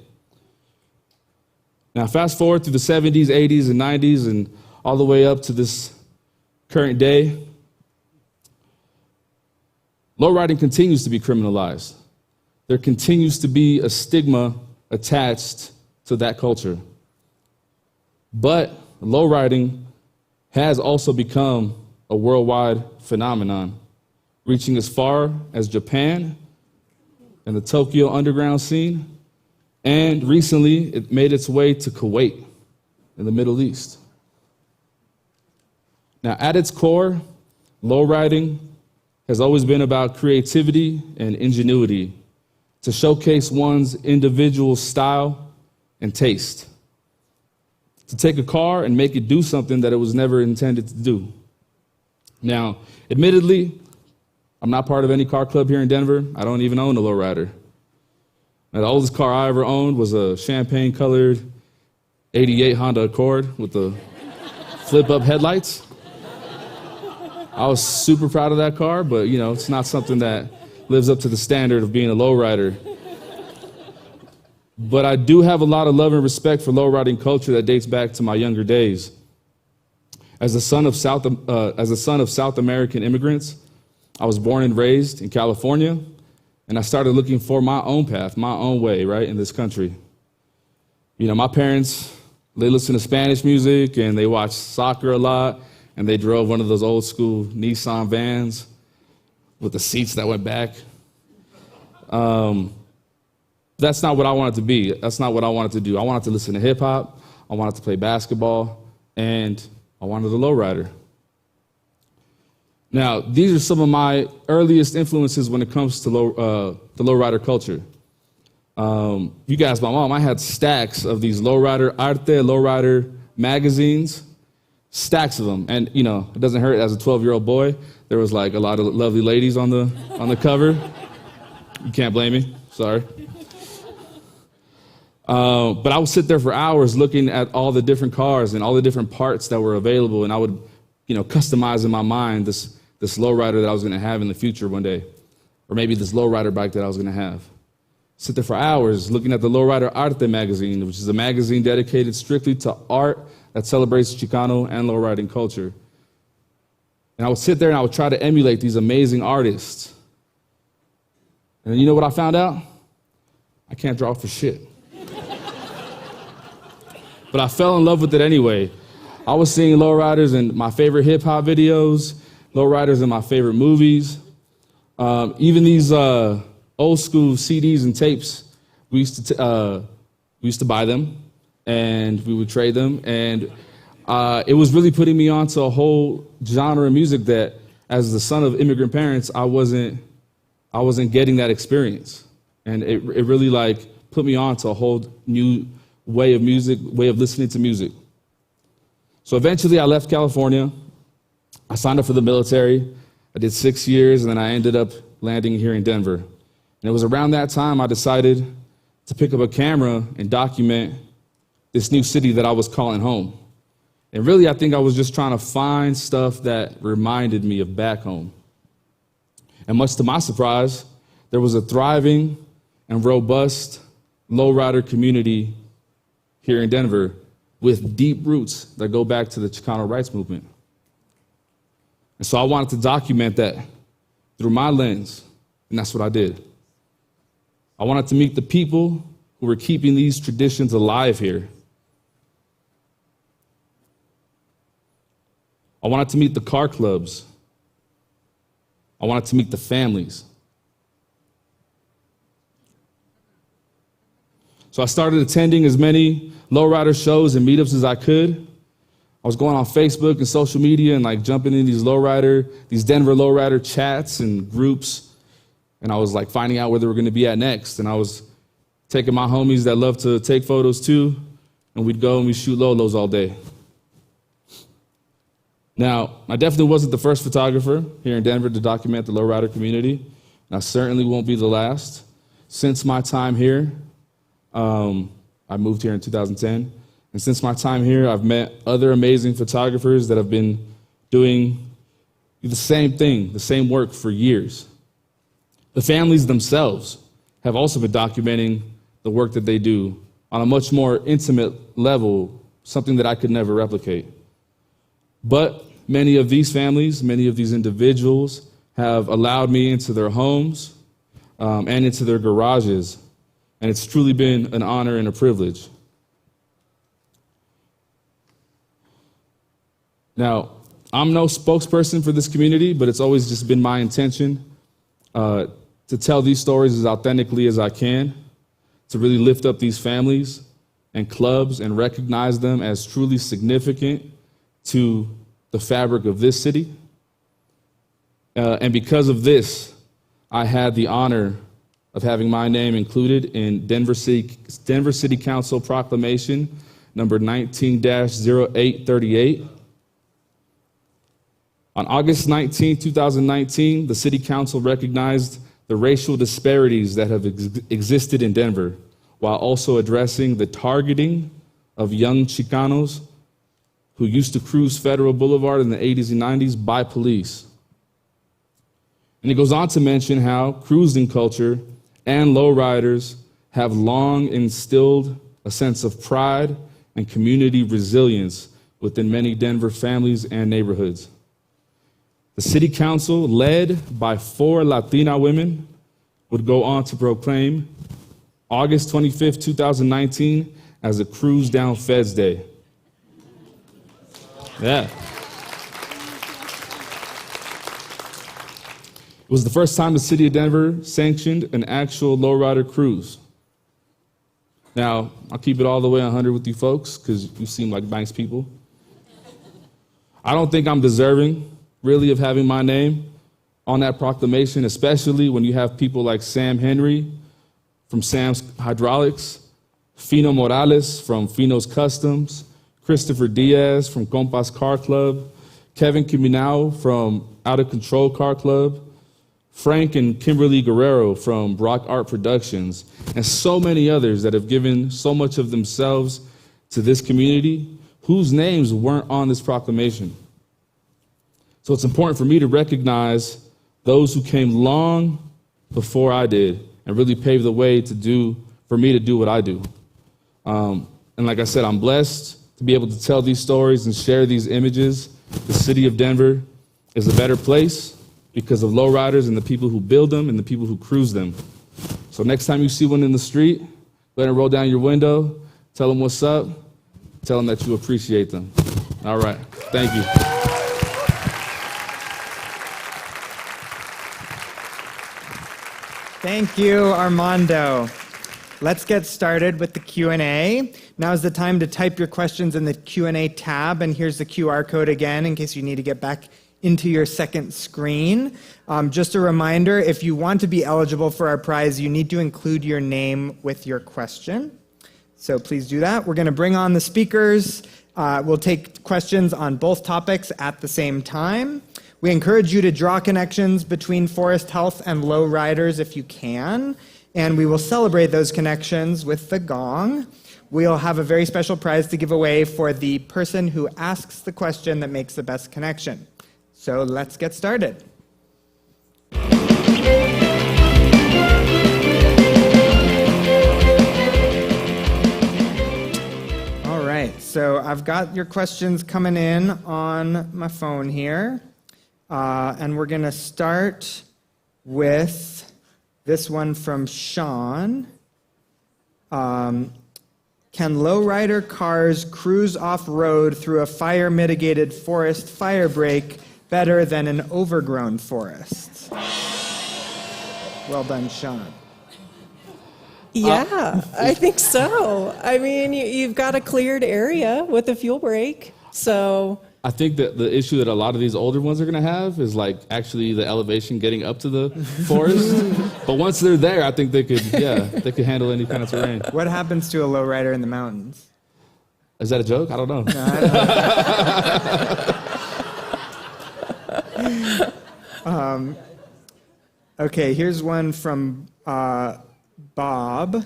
Now, fast forward through the 70s, 80s, and 90s, and all the way up to this current day, lowriding continues to be criminalized. There continues to be a stigma attached to that culture. But lowriding has also become a worldwide phenomenon, reaching as far as Japan and the Tokyo underground scene, and recently it made its way to Kuwait in the Middle East. Now, at its core, lowriding has always been about creativity and ingenuity to showcase one's individual style and taste, to take a car and make it do something that it was never intended to do. Now, admittedly, I'm not part of any car club here in Denver. I don't even own a lowrider. Now, the oldest car I ever owned was a champagne-colored 88 Honda Accord with the flip-up headlights. I was super proud of that car, but, you know, it's not something that lives up to the standard of being a lowrider. But I do have a lot of love and respect for lowriding culture that dates back to my younger days. As a son of South American immigrants, I was born and raised in California, and I started looking for my own path, my own way, right, in this country. You know, my parents, they listen to Spanish music, and they watch soccer a lot, and they drove one of those old school Nissan vans with the seats that went back. That's not what I wanted to be. That's not what I wanted to do. I wanted to listen to hip hop. I wanted to play basketball, and I wanted a lowrider. Now, these are some of my earliest influences when it comes to the lowrider culture. You guys, my mom, I had stacks of these lowrider arte, lowrider magazines, stacks of them. And, you know, it doesn't hurt as a 12-year-old boy. There was like a lot of lovely ladies on the cover. You can't blame me, sorry. But I would sit there for hours looking at all the different cars and all the different parts that were available, and I would, you know, customize in my mind this lowrider that I was going to have in the future one day, or maybe this lowrider bike that I was going to have. Sit there for hours looking at the Lowrider Arte magazine, which is a magazine dedicated strictly to art that celebrates Chicano and lowriding culture. And I would sit there and I would try to emulate these amazing artists. And then you know what I found out? I can't draw for shit. But I fell in love with it anyway. I was seeing lowriders in my favorite hip hop videos, lowriders in my favorite movies. Even these old school CDs and tapes, we used to buy them and we would trade them. And it was really putting me onto a whole genre of music that, as the son of immigrant parents, I wasn't getting that experience. And it really like put me onto a whole new way of music, way of listening to music. So eventually I left California. I signed up for the military. I did 6 years, and then I ended up landing here in Denver. And it was around that time I decided to pick up a camera and document this new city that I was calling home. And really, I think I was just trying to find stuff that reminded me of back home. And much to my surprise, there was a thriving and robust lowrider community here in Denver with deep roots that go back to the Chicano rights movement. And so I wanted to document that through my lens, and that's what I did. I wanted to meet the people who were keeping these traditions alive here. I wanted to meet the car clubs. I wanted to meet the families. So I started attending as many lowrider shows and meetups as I could. I was going on Facebook and social media and like jumping in these Denver lowrider chats and groups. And I was like finding out where they were going to be at next. And I was taking my homies that love to take photos too, and we'd go and we'd shoot Lolos all day. Now, I definitely wasn't the first photographer here in Denver to document the lowrider community, and I certainly won't be the last. Since my time here, I moved here in 2010, and since my time here, I've met other amazing photographers that have been doing the same thing, the same work for years. The families themselves have also been documenting the work that they do on a much more intimate level, something that I could never replicate. But many of these families, many of these individuals have allowed me into their homes and into their garages, and it's truly been an honor and a privilege. Now, I'm no spokesperson for this community, but it's always just been my intention to tell these stories as authentically as I can, to really lift up these families and clubs and recognize them as truly significant to the fabric of this city. And because of this, I had the honor of having my name included in Denver City Council Proclamation number 19-0838. On August 19, 2019, the City Council recognized the racial disparities that have existed in Denver, while also addressing the targeting of young Chicanos who used to cruise Federal Boulevard in the 80s and 90s by police. And it goes on to mention how cruising culture and lowriders have long instilled a sense of pride and community resilience within many Denver families and neighborhoods. The city council, led by 4 Latina women, would go on to proclaim August 25th, 2019 as a Cruise Down Feds Day. Yeah. It was the first time the city of Denver sanctioned an actual lowrider cruise. Now, I'll keep it all the way 100 with you folks, because you seem like nice people. I don't think I'm deserving, really, of having my name on that proclamation, especially when you have people like Sam Henry from Sam's Hydraulics, Fino Morales from Fino's Customs, Christopher Diaz from Compas Car Club, Kevin Kiminao from Out of Control Car Club, Frank and Kimberly Guerrero from Brock Art Productions, and so many others that have given so much of themselves to this community whose names weren't on this proclamation. So it's important for me to recognize those who came long before I did and really paved the way for me to do what I do. And like I said, I'm blessed to be able to tell these stories and share these images. The city of Denver is a better place because of lowriders and the people who build them and the people who cruise them. So next time you see one in the street, go ahead and roll down your window, tell them what's up, tell them that you appreciate them. All right, thank you. Thank you, Armando. Let's get started with the Q&A. Now is the time to type your questions in the Q&A tab, and here's the QR code again in case you need to get back into your second screen. Just a reminder, if you want to be eligible for our prize, you need to include your name with your question. So please do that. We're going to bring on the speakers. We'll take questions on both topics at the same time. We encourage you to draw connections between forest health and lowriders if you can, and we will celebrate those connections with the gong. We'll have a very special prize to give away for the person who asks the question that makes the best connection. So let's get started. All right, so I've got your questions coming in on my phone here. And we're going to start with this one from Sean. Can lowrider cars cruise off-road through a fire-mitigated forest fire break better than an overgrown forest? Well done, Sean. Yeah, I think so. I mean, you've got a cleared area with a fuel break, so... I think that the issue that a lot of these older ones are going to have is like actually the elevation getting up to the forest. But once they're there, I think they could handle any kind of terrain. What happens to a lowrider in the mountains? Is that a joke? I don't know. No, I don't know. Okay, here's one from Bob,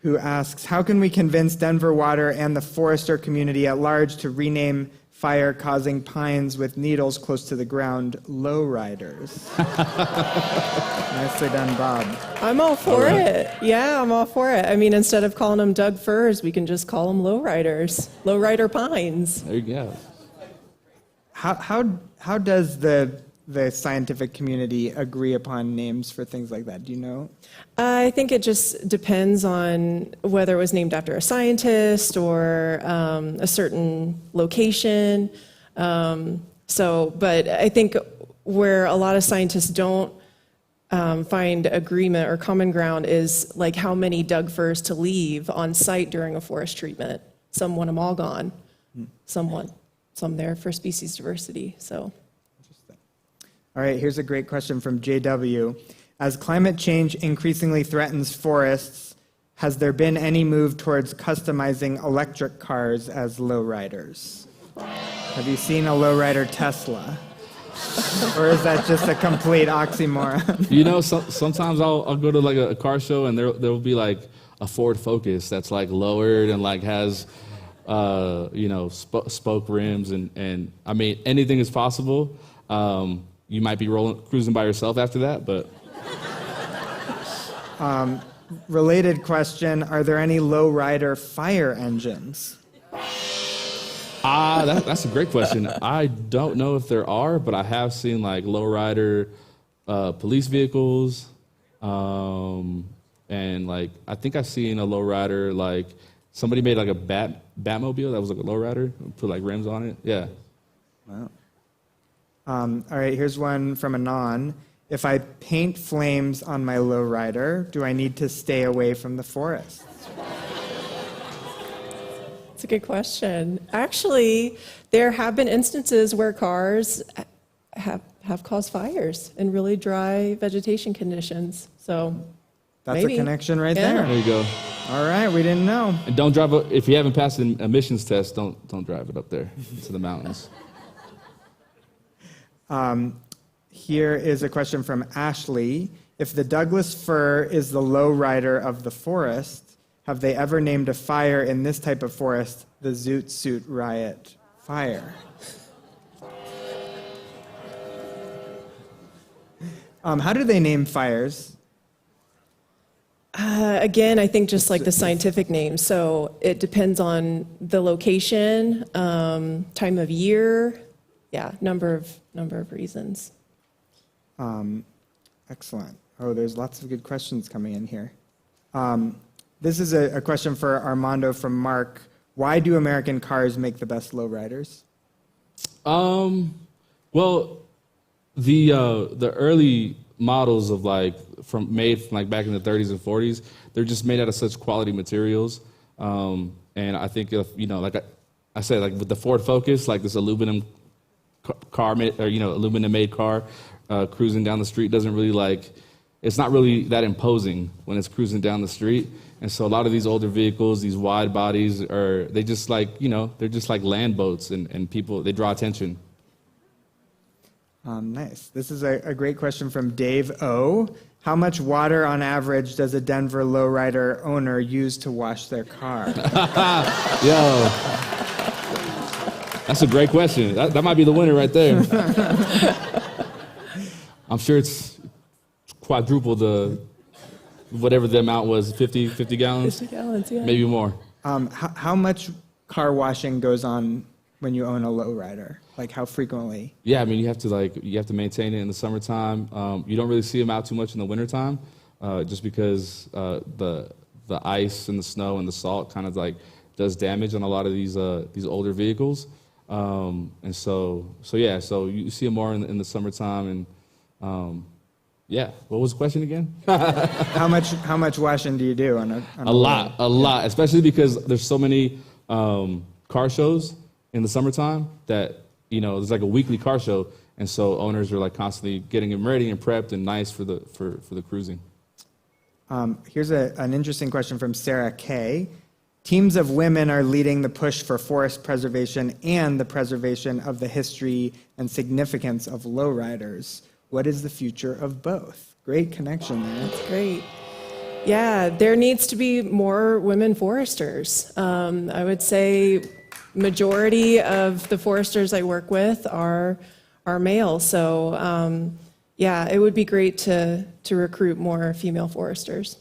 who asks, how can we convince Denver Water and the forester community at large to rename fire-causing pines with needles close to the ground lowriders? Nicely done, Bob. I'm all for it. Yeah, I'm all for it. I mean, instead of calling them Doug firs, we can just call them lowriders, lowrider pines. There you go. How does the scientific community agree upon names for things like that? Do you know? I think it just depends on whether it was named after a scientist or a certain location. But I think where a lot of scientists don't find agreement or common ground is like how many Doug firs to leave on site during a forest treatment. Some want them all gone. Some there for species diversity. So. All right, here's a great question from JW. As climate change increasingly threatens forests, has there been any move towards customizing electric cars as lowriders? Have you seen a lowrider Tesla? Or is that just a complete oxymoron? You know, sometimes I'll go to like a car show and there will be like a Ford Focus that's like lowered and like has spoke rims and I mean anything is possible. You might be cruising by yourself after that, but... Related question, are there any lowrider fire engines? That's a great question. I don't know if there are, but I have seen like lowrider police vehicles, and like I think I've seen a lowrider like somebody made like a Batmobile that was like a lowrider, put like rims on it. Yeah. Wow. All right, here's one from Anon. If I paint flames on my lowrider, do I need to stay away from the forest? That's a good question. Actually, there have been instances where cars have caused fires in really dry vegetation conditions. So That's maybe. a connection right Yeah. there. There you go. All right, we didn't know. And don't drive if you haven't passed an emissions test. Don't drive it up there to the mountains. Here is a question from Ashley. If the Douglas fir is the lowrider of the forest, have they ever named a fire in this type of forest the Zoot Suit Riot fire? How do they name fires? Again, I think just like the scientific name. So it depends on the location, time of year, number of reasons. Excellent. Oh, there's lots of good questions coming in here. This is a question for Armando from Mark. Why do American cars make the best lowriders? Well, the early models of made from back in the 30s and 40s, they're just made out of such quality materials. And I think if, like I said, like with the Ford Focus, like this aluminum car made, or aluminum made car cruising down the street doesn't really it's not really that imposing when it's cruising down the street. And so a lot of these older vehicles, these wide bodies, they're just like land boats, and people, they draw attention. Nice. This is a great question from Dave O. How much water on average does a Denver lowrider owner use to wash their car? Yo, that's a great question. That might be the winner right there. I'm sure it's quadruple whatever the amount was, 50 gallons? 50 gallons, yeah. Maybe more. How much car washing goes on when you own a lowrider? Like how frequently? Yeah, I mean, you have to maintain it in the summertime. You don't really see them out too much in the wintertime, just because the ice and the snow and the salt kind of does damage on a lot of these older vehicles. And so you see them more in the summertime. And yeah, what was the question again? How much washing do you do on a lot, especially because there's so many car shows in the summertime that there's like a weekly car show, and so owners are constantly getting them ready and prepped and nice for the cruising. Here's an interesting question from Sarah K. Teams of women are leading the push for forest preservation and the preservation of the history and significance of lowriders. What is the future of both? Great connection there. That's great. Yeah, there needs to be more women foresters. I would say majority of the foresters I work with are male. So it would be great to recruit more female foresters.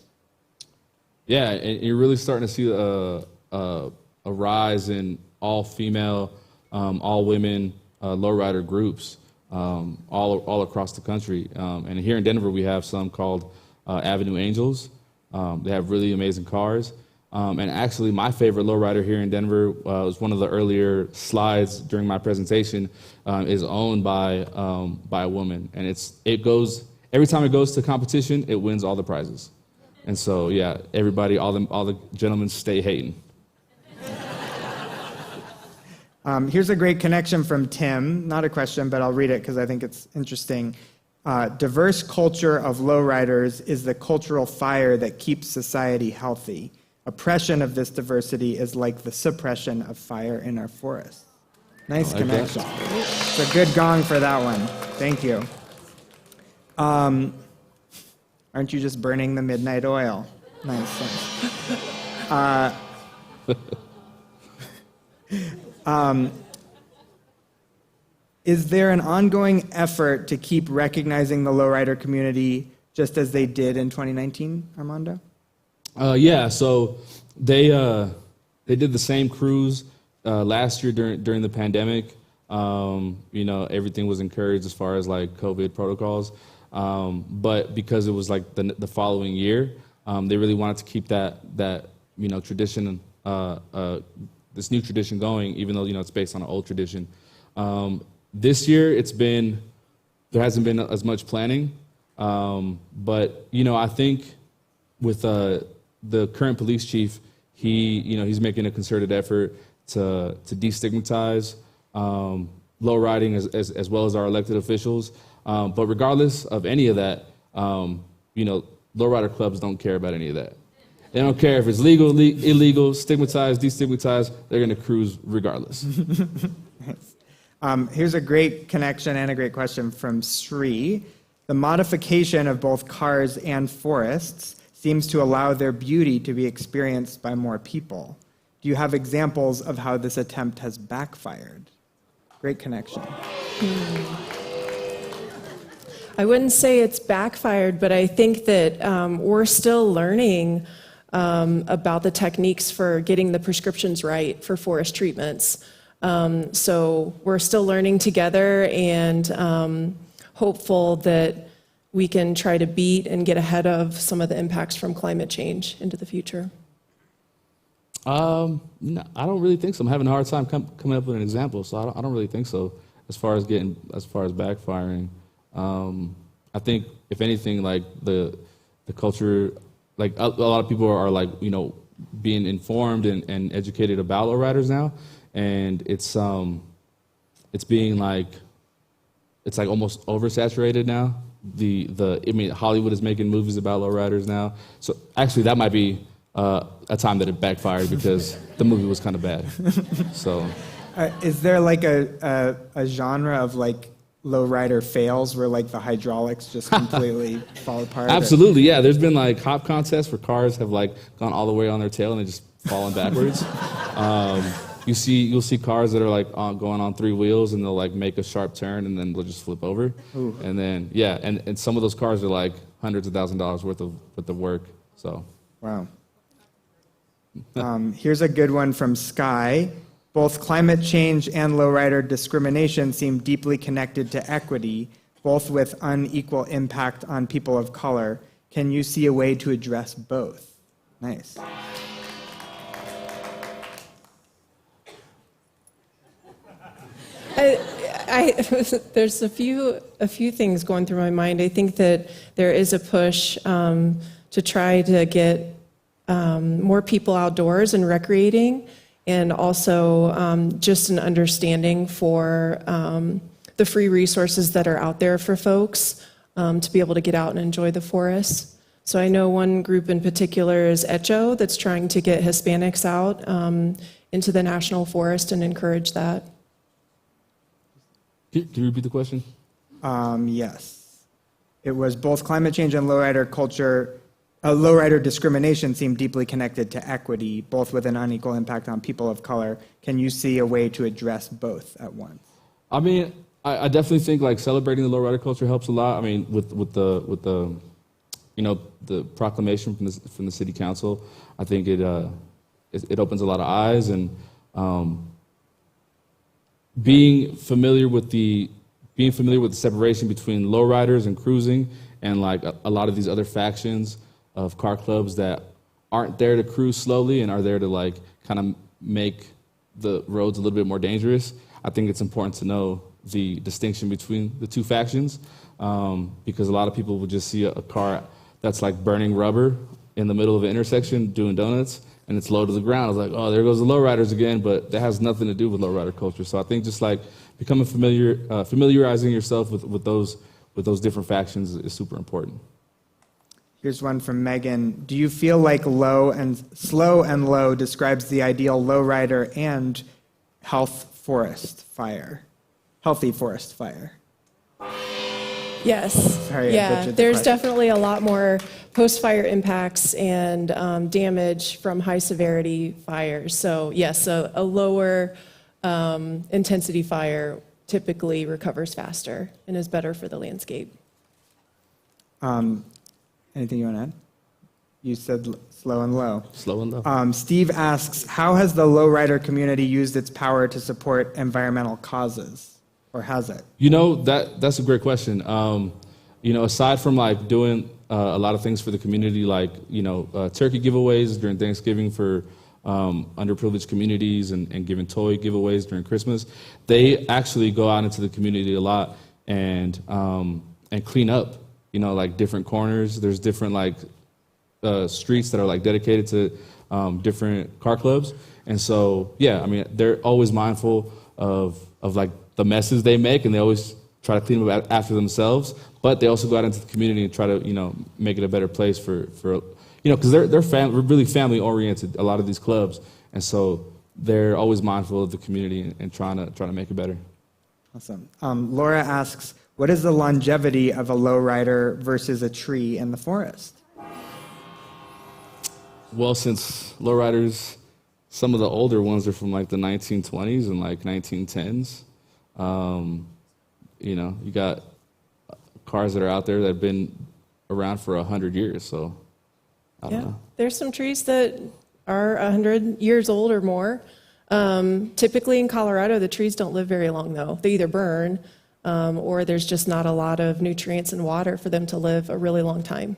Yeah, and you're really starting to see a rise in all female, all women lowrider groups all across the country. And here in Denver, we have some called Avenue Angels. They have really amazing cars. And actually, my favorite lowrider here in Denver was one of the earlier slides during my presentation. Is owned by a woman, and it goes every time it goes to competition, it wins all the prizes. And so yeah, everybody, all the gentlemen, stay hating. Here's a great connection from Tim. Not a question, but I'll read it because I think it's interesting. Diverse culture of lowriders is the cultural fire that keeps society healthy. Oppression of this diversity is like the suppression of fire in our forests. Nice connection. It's a good gong for that one. Thank you. Aren't you just burning the midnight oil? Nice. Is there an ongoing effort to keep recognizing the lowrider community just as they did in 2019, Armando? Yeah, so they did the same cruise last year during the pandemic, everything was encouraged as far as like COVID protocols. But because it was like the following year, they really wanted to keep that tradition, this new tradition going, even though it's based on an old tradition. This year, there hasn't been as much planning, but I think with the current police chief, he's making a concerted effort to destigmatize lowriding as well as our elected officials. But regardless of any of that, lowrider clubs don't care about any of that. They don't care if it's legal, illegal, stigmatized, destigmatized. They're going to cruise regardless. Here's a great connection and a great question from Sri. The modification of both cars and forests seems to allow their beauty to be experienced by more people. Do you have examples of how this attempt has backfired? Great connection. I wouldn't say it's backfired, but I think that we're still learning about the techniques for getting the prescriptions right for forest treatments. So we're still learning together and hopeful that we can try to beat and get ahead of some of the impacts from climate change into the future. No, I don't really think so. I'm having a hard time coming up with an example, so I don't really think so as far as backfiring. I think if anything, like the culture, like a lot of people are like, being informed and educated about lowriders now, and it's being like, it's like almost oversaturated now. Hollywood is making movies about lowriders now. So actually that might be a time that it backfired because the movie was kind of bad. So, is there like a genre of like lowrider fails where like the hydraulics just completely fall apart? Absolutely, yeah. There's been like hop contests where cars have like gone all the way on their tail and they just fallen backwards. You'll see cars that are like going on 3 wheels and they'll like make a sharp turn and then they'll just flip over. Ooh. And then and some of those cars are like hundreds of $1,000s worth of work. So wow. Here's a good one from Sky. Both climate change and lowrider discrimination seem deeply connected to equity, both with unequal impact on people of color. Can you see a way to address both? Nice. There's a few things going through my mind. I think that there is a push to try to get more people outdoors and recreating, and also just an understanding for the free resources that are out there for folks to be able to get out and enjoy the forest. So I know one group in particular is Echo that's trying to get Hispanics out into the national forest and encourage that. Can you repeat the question? Yes. It was both climate change and lowrider culture. Lowrider discrimination seem deeply connected to equity, both with an unequal impact on people of color. Can you see a way to address both at once? I mean, I definitely think like celebrating the lowrider culture helps a lot. I mean, with the the proclamation from the city council, I think it opens a lot of eyes, and being familiar with the separation between lowriders and cruising, and like a lot of these other factions of car clubs that aren't there to cruise slowly and are there to like kind of make the roads a little bit more dangerous. I think it's important to know the distinction between the two factions, because a lot of people will just see a car that's like burning rubber in the middle of an intersection doing donuts, and it's low to the ground. It's like, oh, there goes the lowriders again, but that has nothing to do with lowrider culture. So I think just like becoming familiarizing yourself with those different factions is super important. Here's one from Megan. Do you feel like slow and low describes the ideal lowrider and healthy forest fire? Yes. Sorry, yeah, there's definitely a lot more post-fire impacts and damage from high-severity fires. So yes, a lower intensity fire typically recovers faster and is better for the landscape. Anything you want to You said slow and low. Slow and low. Steve asks, how has the lowrider community used its power to support environmental causes? Or has it? You know, that's a great question. You know, aside from like doing a lot of things for the community, like, you know, turkey giveaways during Thanksgiving for underprivileged communities and giving toy giveaways during Christmas, they actually go out into the community a lot and clean up, you know, like different corners. There's different like streets that are like dedicated to different car clubs. And so, yeah, I mean, they're always mindful of like the messes they make, and they always try to clean up after themselves, but they also go out into the community and try to, you know, make it a better place for you know, because they're really family oriented, a lot of these clubs, and so they're always mindful of the community and trying to make it better. Awesome. Laura asks, what is the longevity of a lowrider versus a tree in the forest? Well, since lowriders, some of the older ones are from like the 1920s and like 1910s. You know, you got cars that are out there that have been around for 100 years, so I don't know. There's some trees that are 100 years old or more. Typically in Colorado, the trees don't live very long, though. They either burn or there's just not a lot of nutrients and water for them to live a really long time.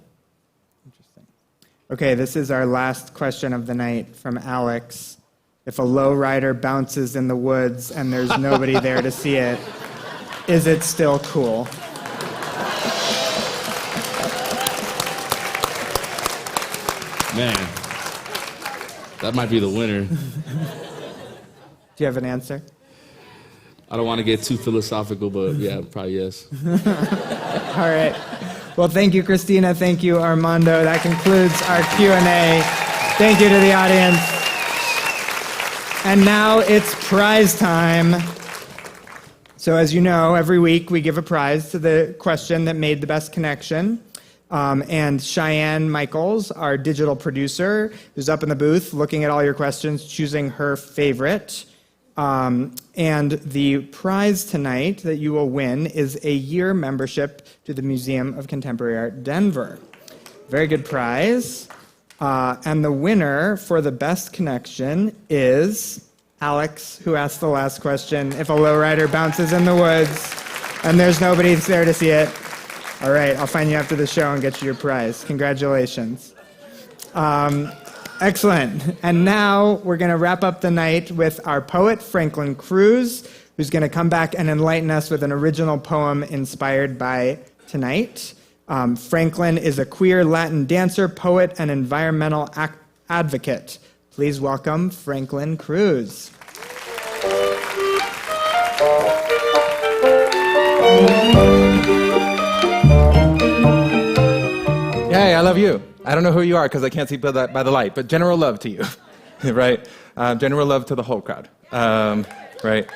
Interesting. Okay, this is our last question of the night from Alex. If a lowrider bounces in the woods and there's nobody there to see it, is it still cool? Man, that might be the winner. Do you have an answer? I don't want to get too philosophical, but yeah, probably yes. All right. Well, thank you, Christina. Thank you, Armando. That concludes our Q&A. Thank you to the audience. And now it's prize time. So as you know, every week we give a prize to the question that made the best connection. And Cheyenne Michaels, our digital producer, who's up in the booth looking at all your questions, choosing her favorite. And the prize tonight that you will win is a year membership to the Museum of Contemporary Art, Denver. Very good prize. And the winner for the best connection is Alex, who asked the last question. If a lowrider bounces in the woods and there's nobody there to see it, all right, I'll find you after the show and get you your prize. Congratulations. Excellent. And now we're going to wrap up the night with our poet, Franklin Cruz, who's going to come back and enlighten us with an original poem inspired by tonight. Franklin is a queer Latin dancer, poet, and environmental advocate. Please welcome Franklin Cruz. Hey, I love you. I don't know who you are because I can't see by the light, but general love to you, right? General love to the whole crowd, right?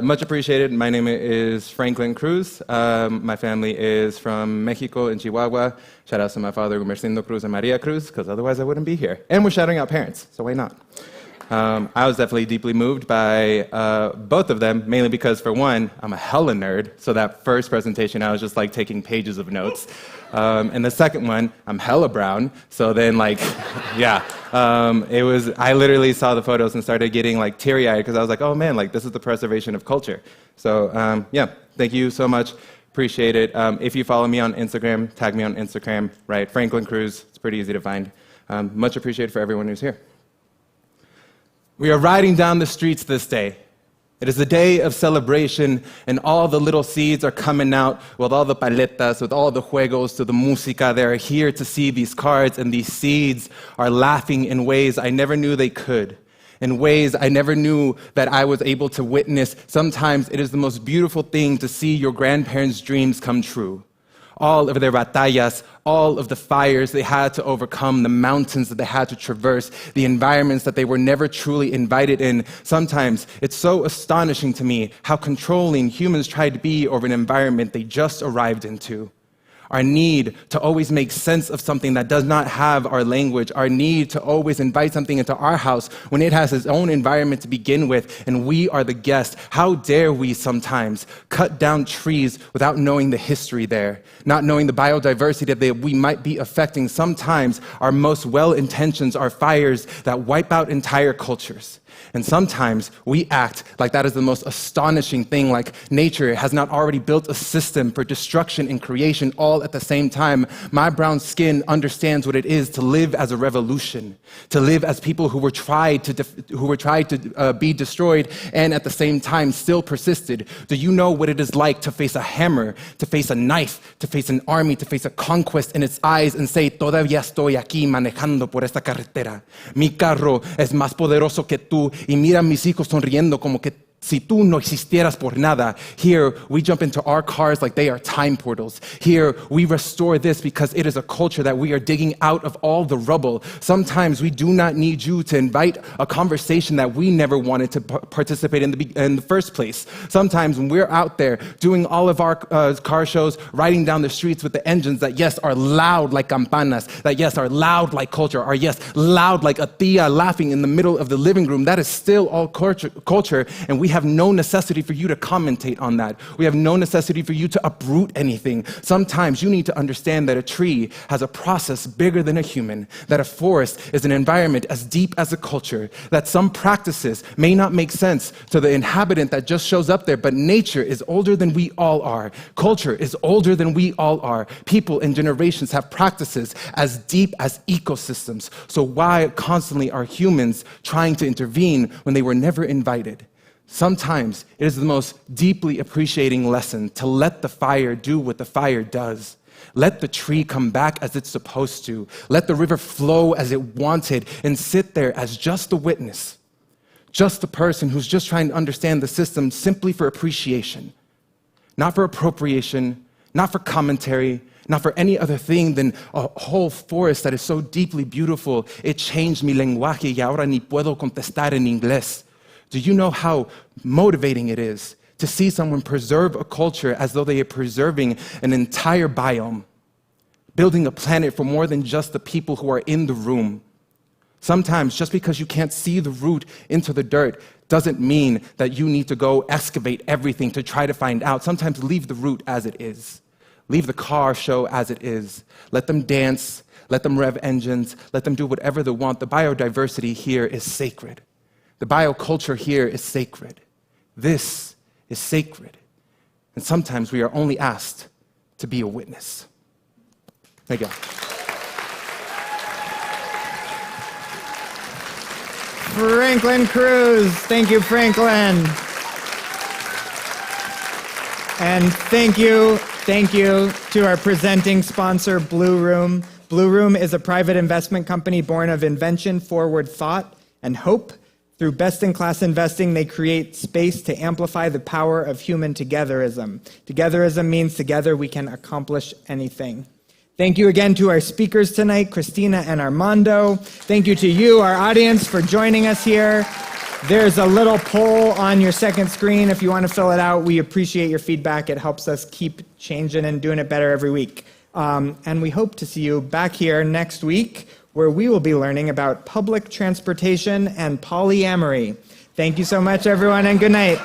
Much appreciated. My name is Franklin Cruz. My family is from Mexico in Chihuahua. Shout out to my father, Gumercindo Cruz and Maria Cruz, because otherwise I wouldn't be here. And we're shouting out parents, so why not? I was definitely deeply moved by both of them, mainly because, for one, I'm a hella nerd, so that first presentation, I was just like taking pages of notes. And the second one, I'm hella brown, so then like, yeah, I literally saw the photos and started getting like teary-eyed because I was like, oh man, like this is the preservation of culture. So yeah, thank you so much, appreciate it. If you follow me on Instagram, tag me on Instagram, right, Franklin Cruz, it's pretty easy to find. Much appreciated for everyone who's here. We are riding down the streets this day. It is a day of celebration, and all the little seeds are coming out with all the paletas, with all the juegos, to the música. They are here to see these cards, and these seeds are laughing in ways I never knew they could, in ways I never knew that I was able to witness. Sometimes it is the most beautiful thing to see your grandparents' dreams come true. All of their batallas, all of the fires they had to overcome, the mountains that they had to traverse, the environments that they were never truly invited in. Sometimes it's so astonishing to me how controlling humans try to be over an environment they just arrived into. our need to always make sense of something that does not have our language, our need to always invite something into our house when it has its own environment to begin with, and we are the guest. How dare we sometimes cut down trees without knowing the history there, not knowing the biodiversity that we might be affecting. Sometimes our most well-intentions are fires that wipe out entire cultures. And sometimes we act like that is the most astonishing thing, like nature has not already built a system for destruction and creation all at the same time. My brown skin understands what it is to live as a revolution, to live as people who were tried to be destroyed and at the same time still persisted. Do you know what it is like to face a hammer, to face a knife, to face an army, to face a conquest in its eyes and say, todavía estoy aquí manejando por esta carretera. Mi carro es más poderoso que tú. Y mira a mis hijos sonriendo como que si tú no existieras por nada. Here, we jump into our cars like they are time portals. Here, we restore this because it is a culture that we are digging out of all the rubble. Sometimes we do not need you to invite a conversation that we never wanted to participate in the first place. Sometimes when we're out there doing all of our car shows, riding down the streets with the engines that, yes, are loud like campanas, that, yes, are loud like culture, are, yes, loud like a tia laughing in the middle of the living room, that is still all culture, and we have no necessity for you to commentate on that. We have no necessity for you to uproot anything. Sometimes you need to understand that a tree has a process bigger than a human, that a forest is an environment as deep as a culture, that some practices may not make sense to the inhabitant that just shows up there, but nature is older than we all are. Culture is older than we all are. People and generations have practices as deep as ecosystems. So why constantly are humans trying to intervene when they were never invited? Sometimes it is the most deeply appreciating lesson to let the fire do what the fire does. Let the tree come back as it's supposed to. Let the river flow as it wanted and sit there as just a witness, just a person who's just trying to understand the system simply for appreciation, not for appropriation, not for commentary, not for any other thing than a whole forest that is so deeply beautiful. It changed mi lenguaje y ahora ni puedo contestar en inglés. Do you know how motivating it is to see someone preserve a culture as though they are preserving an entire biome, building a planet for more than just the people who are in the room? Sometimes just because you can't see the root into the dirt doesn't mean that you need to go excavate everything to try to find out. Sometimes leave the root as it is. Leave the car show as it is. Let them dance, let them rev engines, let them do whatever they want. The biodiversity here is sacred. The bioculture here is sacred. This is sacred. And sometimes we are only asked to be a witness. Thank you. Franklin Cruz. Thank you, Franklin. And thank you to our presenting sponsor, Blue Room. Blue Room is a private investment company born of invention, forward thought, and hope. Through best-in-class investing, they create space to amplify the power of human togetherism. Togetherism means together we can accomplish anything. Thank you again to our speakers tonight, Christina and Armando. Thank you to you, our audience, for joining us here. There's a little poll on your second screen if you want to fill it out. We appreciate your feedback. It helps us keep changing and doing it better every week. And we hope to see you back here next week, where we will be learning about public transportation and polyamory. Thank you so much, everyone, and good night.